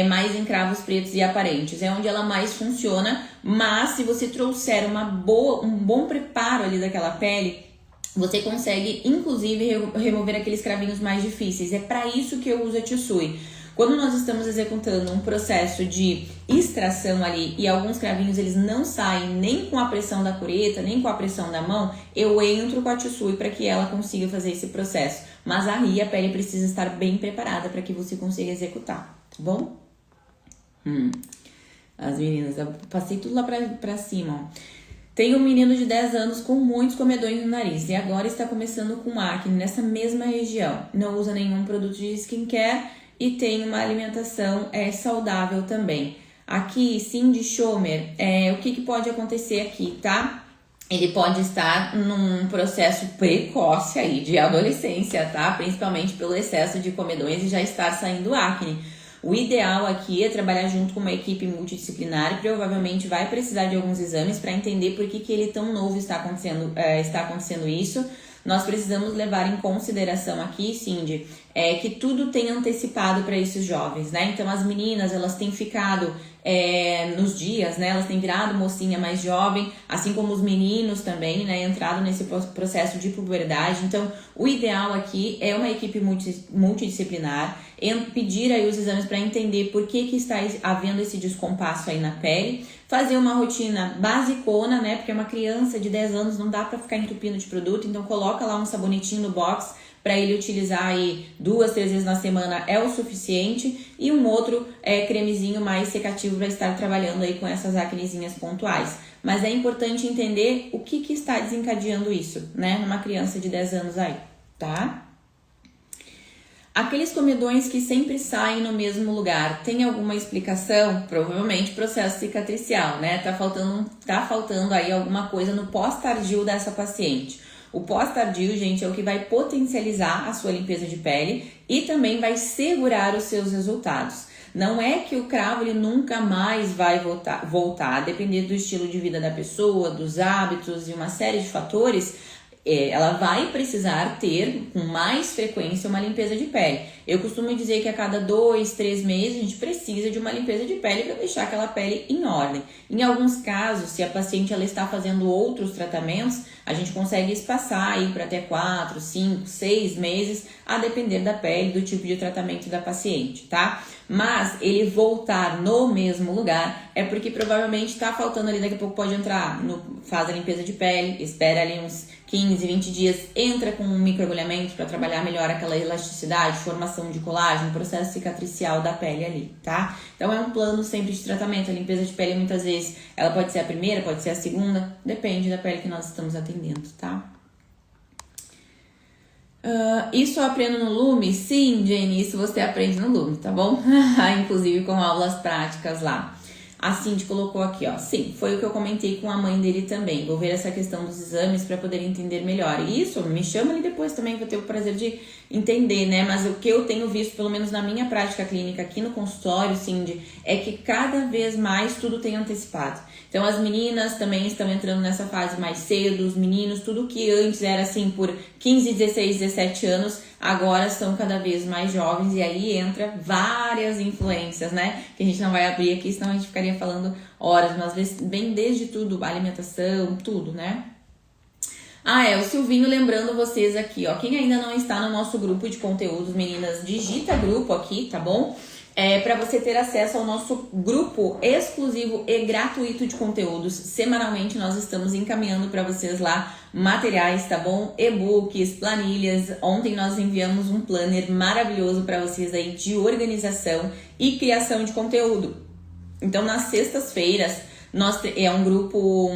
mais em cravos pretos e aparentes. É onde ela mais funciona, mas se você trouxer um bom preparo ali daquela pele, você consegue, inclusive, remover aqueles cravinhos mais difíceis. É para isso que eu uso a Tsui. Quando nós estamos executando um processo de extração ali e alguns cravinhos eles não saem nem com a pressão da cureta, nem com a pressão da mão, eu entro com a Tsui para que ela consiga fazer esse processo. Mas aí a pele precisa estar bem preparada para que você consiga executar, tá bom? As meninas, eu passei tudo lá pra cima, ó. Tem um menino de 10 anos com muitos comedões no nariz e agora está começando com acne nessa mesma região. Não usa nenhum produto de skincare e tem uma alimentação saudável também. Aqui, Cindy Schomer, o que pode acontecer aqui, tá? Ele pode estar num processo precoce aí de adolescência, tá? Principalmente pelo excesso de comedões e já estar saindo acne. O ideal aqui é trabalhar junto com uma equipe multidisciplinar e provavelmente vai precisar de alguns exames para entender por que ele tão novo está acontecendo isso. Nós precisamos levar em consideração aqui, Cindy, que tudo tem antecipado para esses jovens, né? Então as meninas, elas têm ficado nos dias, né? Elas têm virado mocinha mais jovem, assim como os meninos também, né? Entrado nesse processo de puberdade. Então o ideal aqui é uma equipe multidisciplinar, pedir aí os exames para entender por que está havendo esse descompasso aí na pele, fazer uma rotina basicona, né? Porque uma criança de 10 anos não dá para ficar entupindo de produto, então coloca lá um sabonetinho no box para ele utilizar aí 2, 3 vezes na semana é o suficiente e um outro cremezinho mais secativo para estar trabalhando aí com essas acnezinhas pontuais. Mas é importante entender o que está desencadeando isso, né? Numa criança de 10 anos aí, tá? Aqueles comedões que sempre saem no mesmo lugar, tem alguma explicação? Provavelmente processo cicatricial, né? Tá faltando aí alguma coisa no pós-tardio dessa paciente. O pós-tardio, gente, é o que vai potencializar a sua limpeza de pele e também vai segurar os seus resultados. Não é que o cravo ele nunca mais vai voltar, a depender do estilo de vida da pessoa, dos hábitos e uma série de fatores. Ela vai precisar ter com mais frequência uma limpeza de pele. Eu costumo dizer que a cada 2, 3 meses a gente precisa de uma limpeza de pele para deixar aquela pele em ordem. Em alguns casos, se a paciente ela está fazendo outros tratamentos, a gente consegue espaçar aí para até 4, 5, 6 meses, a depender da pele, do tipo de tratamento da paciente, tá? Mas ele voltar no mesmo lugar é porque provavelmente está faltando ali, daqui a pouco pode entrar, faz a limpeza de pele, espera ali uns 15, 20 dias, entra com um microagulhamento para trabalhar melhor aquela elasticidade, formação de colágeno, processo cicatricial da pele ali, tá? Então é um plano sempre de tratamento. A limpeza de pele muitas vezes ela pode ser a primeira, pode ser a segunda, depende da pele que nós estamos atendendo, tá? Isso eu aprendo no Lume? Sim, Jenny, isso você aprende no Lume, tá bom? Inclusive com aulas práticas lá. A Cindy colocou aqui, ó. Sim, foi o que eu comentei com a mãe dele também. Vou ver essa questão dos exames para poder entender melhor. E isso, me chama ali depois também, vou ter o prazer de entender, né? Mas o que eu tenho visto, pelo menos na minha prática clínica aqui no consultório, Cindy, é que cada vez mais tudo tem antecipado. Então as meninas também estão entrando nessa fase mais cedo, os meninos, tudo que antes era assim por 15, 16, 17 anos, agora são cada vez mais jovens e aí entra várias influências, né? Que a gente não vai abrir aqui, senão a gente ficaria falando horas, mas vem desde tudo, alimentação, tudo, né? O Silvinho lembrando vocês aqui, ó, quem ainda não está no nosso grupo de conteúdos, meninas, digita grupo aqui, tá bom? Para você ter acesso ao nosso grupo exclusivo e gratuito de conteúdos. Semanalmente nós estamos encaminhando para vocês lá materiais, tá bom? E-books, planilhas. Ontem nós enviamos um planner maravilhoso para vocês aí de organização e criação de conteúdo. Então, nas sextas-feiras, é um grupo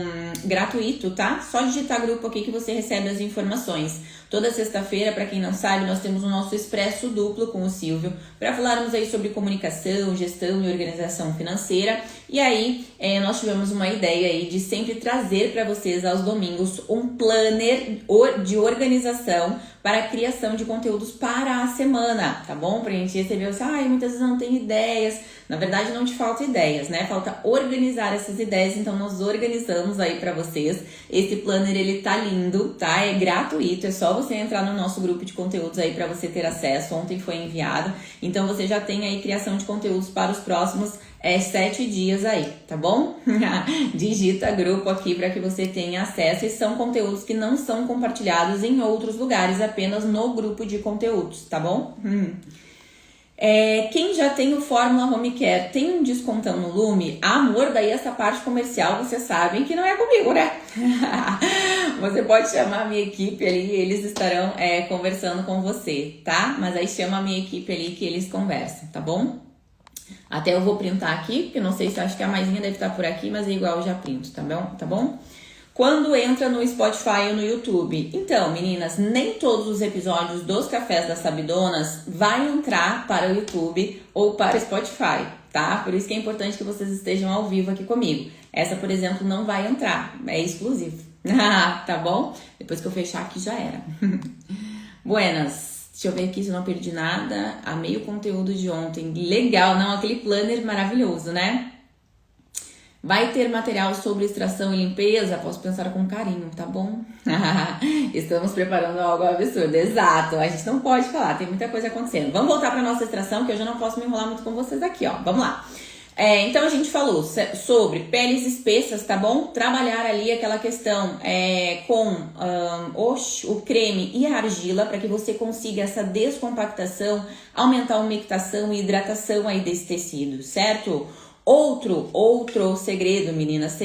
gratuito, tá? Só digitar grupo aqui que você recebe as informações. Toda sexta-feira, para quem não sabe, nós temos o nosso Expresso Duplo com o Silvio, para falarmos aí sobre comunicação, gestão e organização financeira. E aí, nós tivemos uma ideia aí de sempre trazer para vocês aos domingos um planner de organização para a criação de conteúdos para a semana, tá bom? Pra gente receber assim, muitas vezes não tem ideias. Na verdade, não te falta ideias, né? Falta organizar essas ideias, então nós organizamos aí pra vocês. Esse planner, ele tá lindo, tá? É gratuito, é só você entrar no nosso grupo de conteúdos aí pra você ter acesso. Ontem foi enviado, então você já tem aí criação de conteúdos para os próximos 7 dias aí, tá bom? Digita grupo aqui para que você tenha acesso, e são conteúdos que não são compartilhados em outros lugares, apenas no grupo de conteúdos, tá bom? Quem já tem o Fórmula Home Care tem um descontão no Lume? Amor, daí essa parte comercial vocês sabem que não é comigo, né? Você pode chamar a minha equipe ali e eles estarão conversando com você, tá? Mas aí chama a minha equipe ali que eles conversam, tá bom? Até eu vou printar aqui, porque não sei se eu acho que a Maisinha deve estar por aqui, mas é igual, eu já printo, tá bom? Quando entra no Spotify ou no YouTube? Então, meninas, nem todos os episódios dos Cafés das Sabidonas vai entrar para o YouTube ou para o Spotify, tá? Por isso que é importante que vocês estejam ao vivo aqui comigo. Essa, por exemplo, não vai entrar, é exclusivo, tá bom? Depois que eu fechar aqui já era. Buenas. Deixa eu ver aqui se eu não perdi nada. Amei o conteúdo de ontem. Legal, não? Aquele planner maravilhoso, né? Vai ter material sobre extração e limpeza? Posso pensar com carinho, tá bom? Estamos preparando algo absurdo. Exato, a gente não pode falar, tem muita coisa acontecendo. Vamos voltar para nossa extração, que eu já não posso me enrolar muito com vocês aqui, ó. Vamos lá. Então a gente falou sobre peles espessas, tá bom? Trabalhar ali aquela questão com o creme e a argila para que você consiga essa descompactação, aumentar a umectação e hidratação aí desse tecido, certo? Outro segredo, meninas,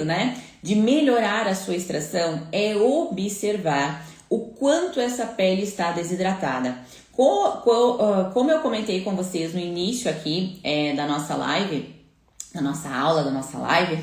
né? De melhorar a sua extração é observar o quanto essa pele está desidratada. Como eu comentei com vocês no início aqui da nossa live, da nossa aula, da nossa live,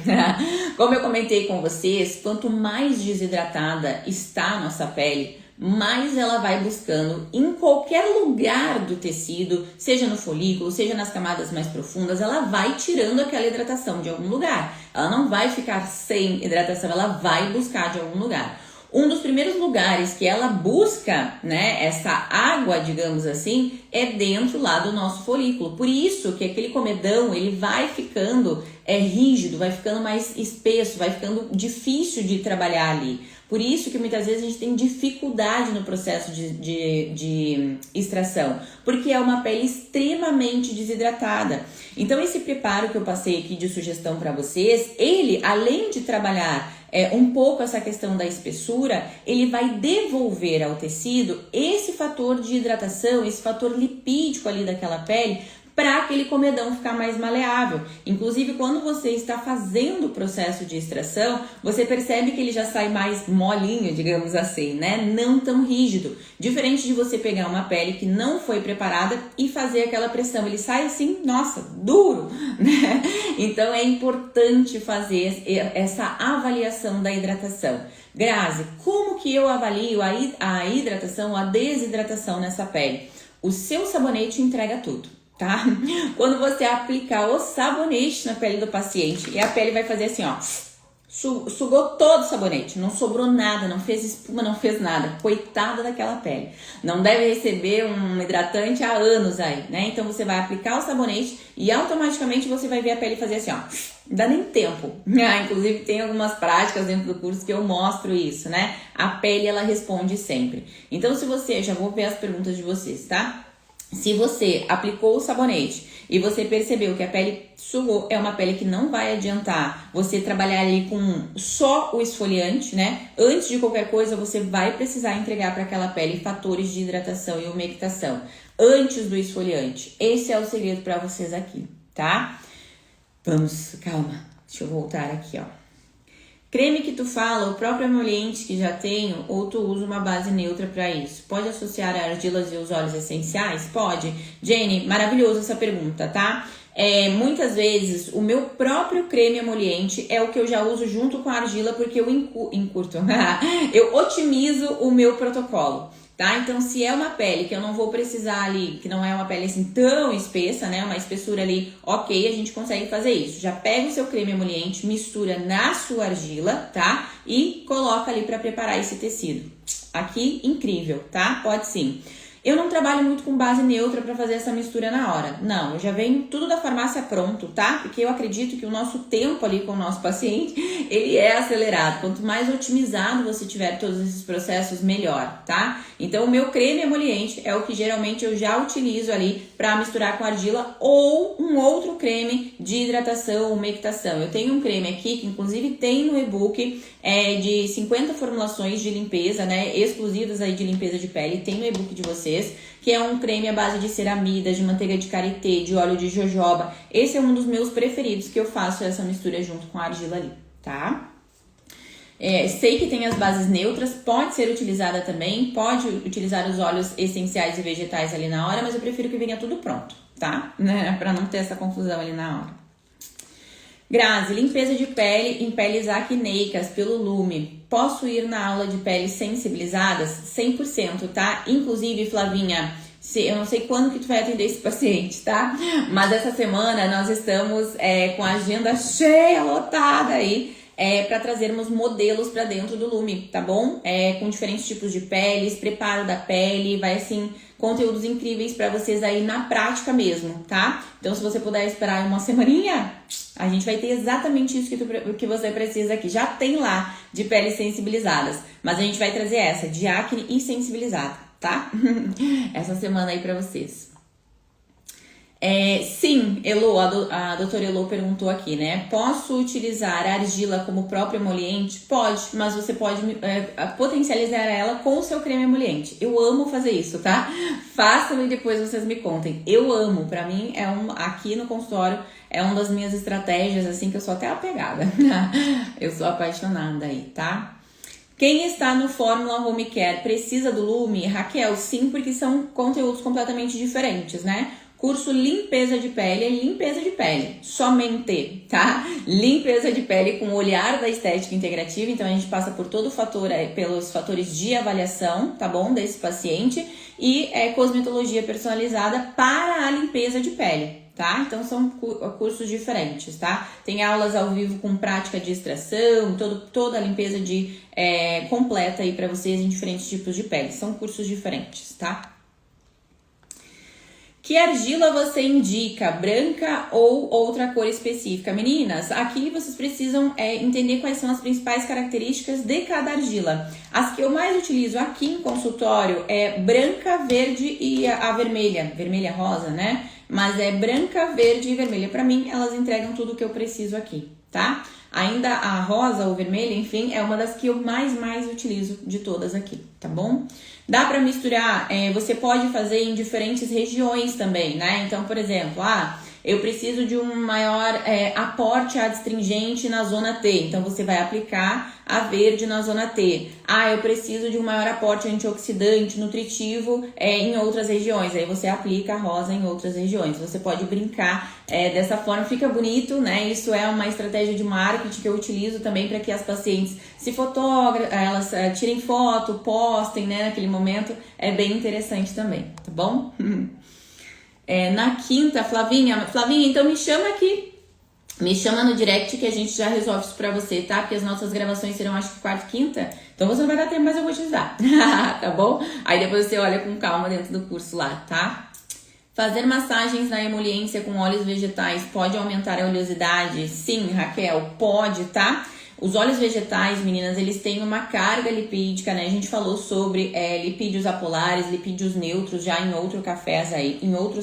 como eu comentei com vocês, quanto mais desidratada está a nossa pele, mais ela vai buscando em qualquer lugar do tecido, seja no folículo, seja nas camadas mais profundas, ela vai tirando aquela hidratação de algum lugar. Ela não vai ficar sem hidratação, ela vai buscar de algum lugar. Um dos primeiros lugares que ela busca, né, essa água, digamos assim, é dentro lá do nosso folículo. Por isso que aquele comedão, ele vai ficando rígido, vai ficando mais espesso, vai ficando difícil de trabalhar ali. Por isso que muitas vezes a gente tem dificuldade no processo de extração, porque é uma pele extremamente desidratada. Então esse preparo que eu passei aqui de sugestão para vocês, ele, além de trabalhar um pouco essa questão da espessura, ele vai devolver ao tecido esse fator de hidratação, esse fator lipídico ali daquela pele, para aquele comedão ficar mais maleável. Inclusive, quando você está fazendo o processo de extração, você percebe que ele já sai mais molinho, digamos assim, né? Não tão rígido. Diferente de você pegar uma pele que não foi preparada e fazer aquela pressão. Ele sai assim, nossa, duro, né? Então, é importante fazer essa avaliação da hidratação. Grazi, como que eu avalio a hidratação, a desidratação nessa pele? O seu sabonete entrega tudo. Tá? Quando você aplicar o sabonete na pele do paciente e a pele vai fazer assim, ó, sugou todo o sabonete, não sobrou nada, não fez espuma, não fez nada, coitada daquela pele. Não deve receber um hidratante há anos aí, né? Então você vai aplicar o sabonete e automaticamente você vai ver a pele fazer assim, ó, não dá nem tempo. Inclusive tem algumas práticas dentro do curso que eu mostro isso, né? A pele, ela responde sempre. Então se você, já vou ver as perguntas de vocês, tá? Se você aplicou o sabonete e você percebeu que a pele sugou, é uma pele que não vai adiantar você trabalhar ali com só o esfoliante, né? Antes de qualquer coisa, você vai precisar entregar para aquela pele fatores de hidratação e umectação antes do esfoliante. Esse é o segredo para vocês aqui, tá? Vamos, calma, deixa eu voltar aqui, ó. Creme que tu fala, o próprio emoliente que já tenho, ou tu usa uma base neutra para isso? Pode associar a argilas e os óleos essenciais? Pode. Jenny, maravilhoso essa pergunta, tá? Muitas vezes o meu próprio creme emoliente é o que eu já uso junto com a argila, porque eu encurto, eu otimizo o meu protocolo. Tá? Então, se é uma pele que eu não vou precisar ali, que não é uma pele assim tão espessa, né? Uma espessura ali, ok, a gente consegue fazer isso. Já pega o seu creme emoliente, mistura na sua argila, tá? E coloca ali para preparar esse tecido. Aqui, incrível, tá? Pode sim. Eu não trabalho muito com base neutra para fazer essa mistura na hora. Não, eu já venho tudo da farmácia pronto, tá? Porque eu acredito que o nosso tempo ali com o nosso paciente, ele é acelerado. Quanto mais otimizado você tiver todos esses processos, melhor, tá? Então, o meu creme emoliente é o que geralmente eu já utilizo ali para misturar com argila ou um outro creme de hidratação ou umectação. Eu tenho um creme aqui que inclusive tem no e-book de 50 formulações de limpeza, né? Exclusivas aí de limpeza de pele. Tem no e-book de vocês, que é um creme à base de ceramida, de manteiga de karité, de óleo de jojoba. Esse é um dos meus preferidos, que eu faço essa mistura junto com a argila ali, tá? Sei que tem as bases neutras, pode ser utilizada também, pode utilizar os óleos essenciais e vegetais ali na hora, mas eu prefiro que venha tudo pronto, tá? Né? Pra não ter essa confusão ali na hora. Grazi, limpeza de pele em peles acneicas pelo Lume. Posso ir na aula de peles sensibilizadas? 100%, tá? Inclusive, Flavinha, eu não sei quando que tu vai atender esse paciente, tá? Mas essa semana nós estamos com a agenda cheia, lotada aí, para trazermos modelos para dentro do Lume, tá bom? Com diferentes tipos de peles, preparo da pele, vai assim, conteúdos incríveis para vocês aí na prática mesmo, tá? Então, se você puder esperar uma semaninha, a gente vai ter exatamente isso que você precisa aqui. Já tem lá de peles sensibilizadas, mas a gente vai trazer essa de acne e sensibilizada, tá? Essa semana aí pra vocês. Sim, Elo, a doutora Elo perguntou aqui, né? Posso utilizar a argila como próprio emoliente? Pode, mas você pode potencializar ela com o seu creme emoliente. Eu amo fazer isso, tá? Façam e depois vocês me contem. Eu amo, pra mim, aqui no consultório, é uma das minhas estratégias, assim, que eu sou até apegada. Eu sou apaixonada aí, tá? Quem está no Fórmula Home Care precisa do Lume? Raquel, sim, porque são conteúdos completamente diferentes, né? Curso limpeza de pele é limpeza de pele, somente, tá? Limpeza de pele com o olhar da estética integrativa, então a gente passa por todo o fator, pelos fatores de avaliação, tá bom? Desse paciente e cosmetologia personalizada para a limpeza de pele, tá? Então são cursos diferentes, tá? Tem aulas ao vivo com prática de extração, toda a limpeza completa aí para vocês em diferentes tipos de pele, são cursos diferentes, tá? Que argila você indica? Branca ou outra cor específica? Meninas, aqui vocês precisam entender quais são as principais características de cada argila. As que eu mais utilizo aqui em consultório é branca, verde e a vermelha. Vermelha rosa, né? Mas é branca, verde e vermelha. Pra mim, elas entregam tudo o que eu preciso aqui, tá? Ainda a rosa ou vermelha, enfim, é uma das que eu mais utilizo de todas aqui, tá bom? Dá para misturar, você pode fazer em diferentes regiões também, né? Então, por exemplo, eu preciso de um maior aporte adstringente na zona T, então você vai aplicar a verde na zona T. Eu preciso de um maior aporte antioxidante, nutritivo em outras regiões, aí você aplica a rosa em outras regiões. Você pode brincar dessa forma, fica bonito, né? Isso é uma estratégia de marketing que eu utilizo também para que as pacientes se fotografem, elas tirem foto, postem, né, naquele momento, é bem interessante também, tá bom? Na quinta, Flavinha, então me chama aqui. Me chama no direct que a gente já resolve isso pra você, tá? Porque as nossas gravações serão, acho que quarta e quinta. Então você não vai dar tempo, mas eu vou te ajudar. Tá bom? Aí depois você olha com calma dentro do curso lá, tá? Fazer massagens na emoliência com óleos vegetais pode aumentar a oleosidade? Sim, Raquel, pode, tá? Os óleos vegetais, meninas, eles têm uma carga lipídica, né? A gente falou sobre lipídios apolares, lipídios neutros já em outros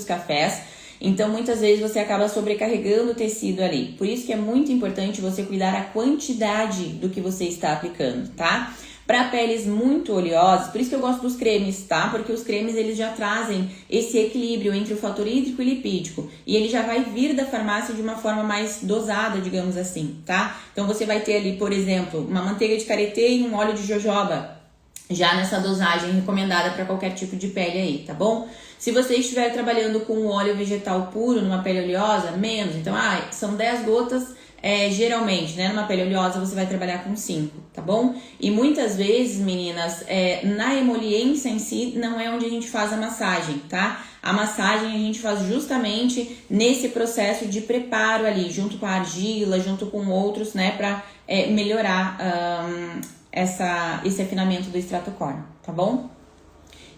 cafés. Então, muitas vezes você acaba sobrecarregando o tecido ali. Por isso que é muito importante você cuidar a quantidade do que você está aplicando, tá? Para peles muito oleosas, por isso que eu gosto dos cremes, tá? Porque os cremes, eles já trazem esse equilíbrio entre o fator hídrico e lipídico. E ele já vai vir da farmácia de uma forma mais dosada, digamos assim, tá? Então, você vai ter ali, por exemplo, uma manteiga de karité e um óleo de jojoba. já nessa dosagem recomendada para qualquer tipo de pele aí, tá bom? Se você estiver trabalhando com óleo vegetal puro numa pele oleosa, menos. Então, são 10 gotas, geralmente, né? Numa pele oleosa você vai trabalhar com 5, tá bom? E muitas vezes, meninas, na emoliência em si, não é onde a gente faz a massagem, tá? A massagem a gente faz justamente nesse processo de preparo ali, junto com a argila, junto com outros, né? Pra melhorar esse afinamento do extrato córneo, tá bom?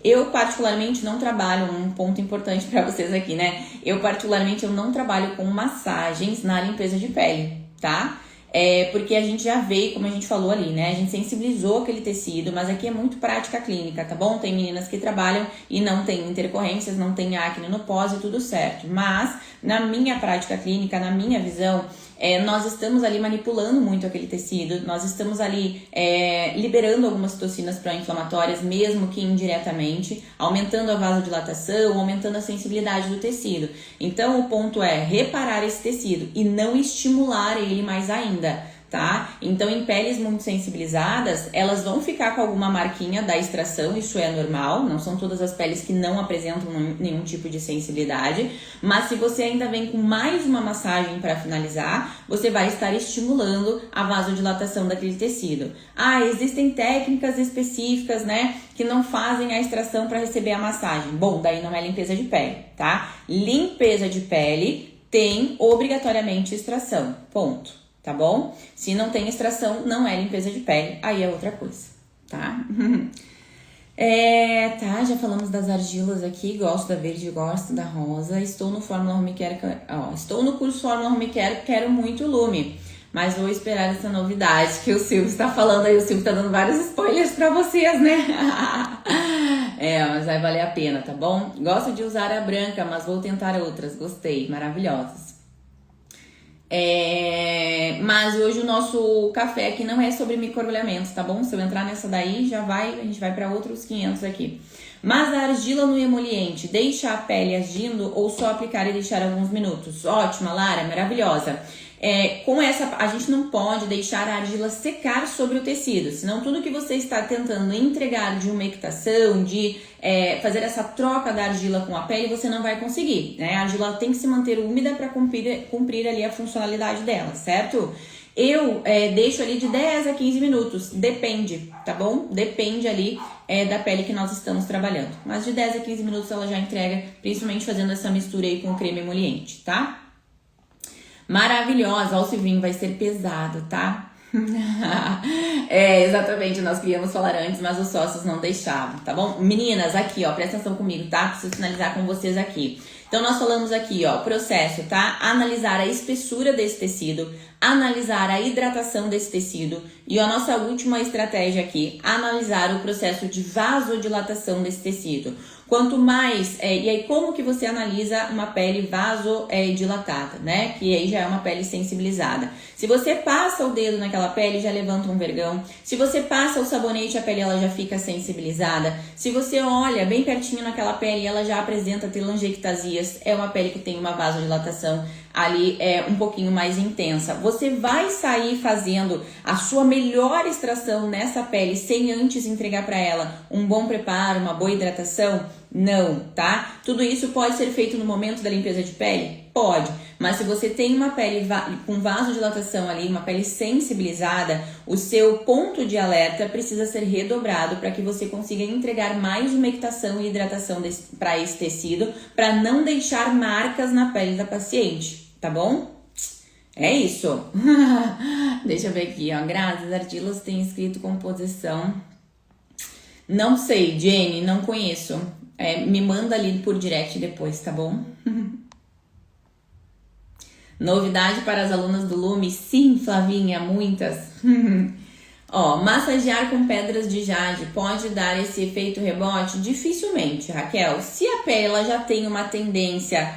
Eu particularmente não trabalho, um ponto importante para vocês aqui, né? Eu particularmente eu não trabalho com massagens na limpeza de pele, tá? Porque a gente já veio, como a gente falou ali, né? A gente sensibilizou aquele tecido, mas aqui é muito prática clínica, tá bom? Tem meninas que trabalham e não tem intercorrências, não tem acne no pós e tudo certo. Mas, na minha prática clínica, na minha visão, nós estamos ali manipulando muito aquele tecido, nós estamos ali liberando algumas toxinas pró-inflamatórias, mesmo que indiretamente, aumentando a vasodilatação, aumentando a sensibilidade do tecido. Então, o ponto é reparar esse tecido e não estimular ele mais ainda, tá? Então, em peles muito sensibilizadas, elas vão ficar com alguma marquinha da extração, isso é normal, não são todas as peles que não apresentam nenhum tipo de sensibilidade, mas se você ainda vem com mais uma massagem para finalizar, você vai estar estimulando a vasodilatação daquele tecido. Existem técnicas específicas, né, que não fazem a extração para receber a massagem. Bom, daí não é limpeza de pele, tá? Limpeza de pele tem obrigatoriamente extração, ponto. Tá bom? Se não tem extração, não é limpeza de pele, aí é outra coisa, tá? Já falamos das argilas aqui, gosto da verde, gosto da rosa, estou no Fórmula Home Care, estou no curso Fórmula Home Care, quero muito lume, mas vou esperar essa novidade que o Silvio está falando aí, o Silvio tá dando vários spoilers pra vocês, né? Mas vai valer a pena, tá bom? Gosto de usar a branca, mas vou tentar outras, gostei, maravilhosas. Mas hoje o nosso café aqui não é sobre microagulhamento, tá bom? Se eu entrar nessa daí, a gente vai para outros 500 aqui. Mas a argila no emoliente, deixa a pele agindo ou só aplicar e deixar alguns minutos? Ótima, Lara, maravilhosa. Com essa, a gente não pode deixar a argila secar sobre o tecido, senão tudo que você está tentando entregar de umectação, de fazer essa troca da argila com a pele, você não vai conseguir, né? A argila tem que se manter úmida para cumprir ali a funcionalidade dela, certo? Eu deixo ali de 10 a 15 minutos, depende, tá bom? Depende ali da pele que nós estamos trabalhando. Mas de 10 a 15 minutos ela já entrega, principalmente fazendo essa mistura aí com o creme emoliente, tá? Maravilhosa, ó, o Silvinho vai ser pesado, tá? Exatamente, nós queríamos falar antes, mas os sócios não deixavam, tá bom? Meninas, aqui, ó, presta atenção comigo, tá? Preciso finalizar com vocês aqui. Então, nós falamos aqui, ó, processo, tá? Analisar a espessura desse tecido, analisar a hidratação desse tecido e a nossa última estratégia aqui, analisar o processo de vasodilatação desse tecido. Quanto mais, e aí como que você analisa uma pele vasodilatada, né? Que aí já é uma pele sensibilizada. Se você passa o dedo naquela pele, já levanta um vergão. Se você passa o sabonete, a pele ela já fica sensibilizada. Se você olha bem pertinho naquela pele, ela já apresenta telangiectasias. É uma pele que tem uma vasodilatação ali um pouquinho mais intensa. Você vai sair fazendo a sua melhor extração nessa pele sem antes entregar para ela um bom preparo, uma boa hidratação? Não, tá? Tudo isso pode ser feito no momento da limpeza de pele? Pode, mas se você tem uma pele com vasodilatação ali, uma pele sensibilizada, o seu ponto de alerta precisa ser redobrado para que você consiga entregar mais umectação e hidratação para esse tecido, para não deixar marcas na pele da paciente, tá bom? É isso. Deixa eu ver aqui, ó. Graças argilas tem escrito composição. Não sei, Jenny, não conheço. Me manda ali por direct depois, tá bom? Novidade para as alunas do Lume? Sim, Flavinha, muitas. Ó, massagear com pedras de jade pode dar esse efeito rebote? Dificilmente, Raquel. Se a pele ela já tem uma tendência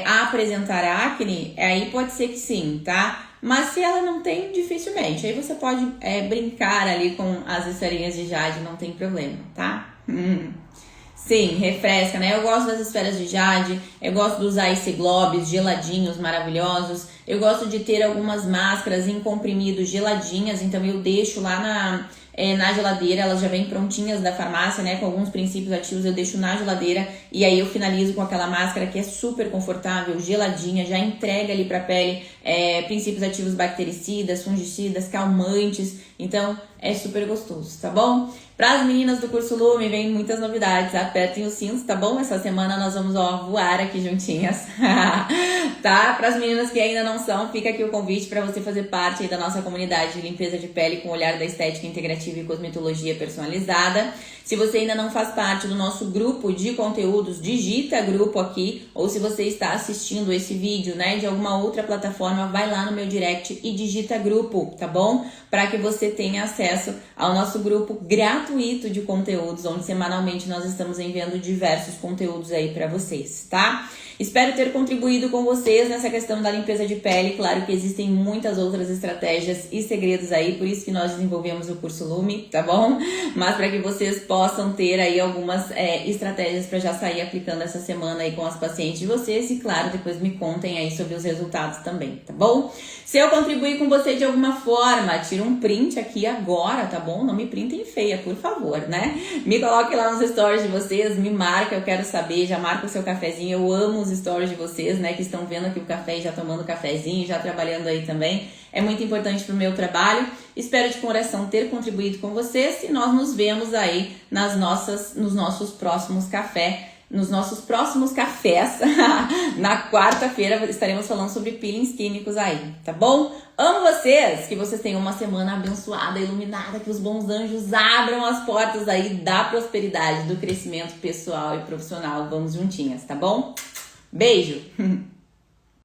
a apresentar acne, aí pode ser que sim, tá? Mas se ela não tem, dificilmente. Aí você pode brincar ali com as esferinhas de jade, não tem problema, tá? Sim, refresca, né? Eu gosto das esferas de jade, eu gosto de usar esse globes geladinhos, maravilhosos. Eu gosto de ter algumas máscaras em comprimido geladinhas, então eu deixo lá na geladeira, elas já vêm prontinhas da farmácia, né, com alguns princípios ativos, eu deixo na geladeira e aí eu finalizo com aquela máscara que é super confortável, geladinha, já entrega ali pra pele princípios ativos bactericidas, fungicidas, calmantes, então é super gostoso, tá bom? Para as meninas do curso Lume, vem muitas novidades, apertem os cintos, tá bom? Essa semana nós vamos voar aqui juntinhas, tá? Para as meninas que ainda não são, fica aqui o convite para você fazer parte aí da nossa comunidade de limpeza de pele com o olhar da estética integrativa e cosmetologia personalizada. Se você ainda não faz parte do nosso grupo de conteúdos, digita grupo aqui, ou se você está assistindo esse vídeo, né, de alguma outra plataforma, vai lá no meu direct e digita grupo, tá bom? Para que você tenha acesso ao nosso grupo gratuito de conteúdos, onde semanalmente nós estamos enviando diversos conteúdos aí para vocês, tá? Espero ter contribuído com vocês nessa questão da limpeza de pele. Claro que existem muitas outras estratégias e segredos aí, por isso que nós desenvolvemos o curso Lume, tá bom? Mas para que vocês possam ter aí algumas estratégias para já sair aplicando essa semana aí com as pacientes de vocês e, claro, depois me contem aí sobre os resultados também, tá bom? Se eu contribuir com você de alguma forma, tira um print aqui agora, tá bom? Não me printem feia, por favor, né? Me coloque lá nos stories de vocês, me marca, eu quero saber, já marca o seu cafezinho, eu amo os stories de vocês, né, que estão vendo aqui o café e já tomando cafezinho, já trabalhando aí também. É muito importante pro meu trabalho. Espero de coração ter contribuído com vocês e nós nos vemos aí nos nossos próximos cafés. Na quarta-feira estaremos falando sobre peelings químicos aí, tá bom? Amo vocês, que vocês tenham uma semana abençoada, iluminada, que os bons anjos abram as portas aí da prosperidade, do crescimento pessoal e profissional. Vamos juntinhas, tá bom? Beijo!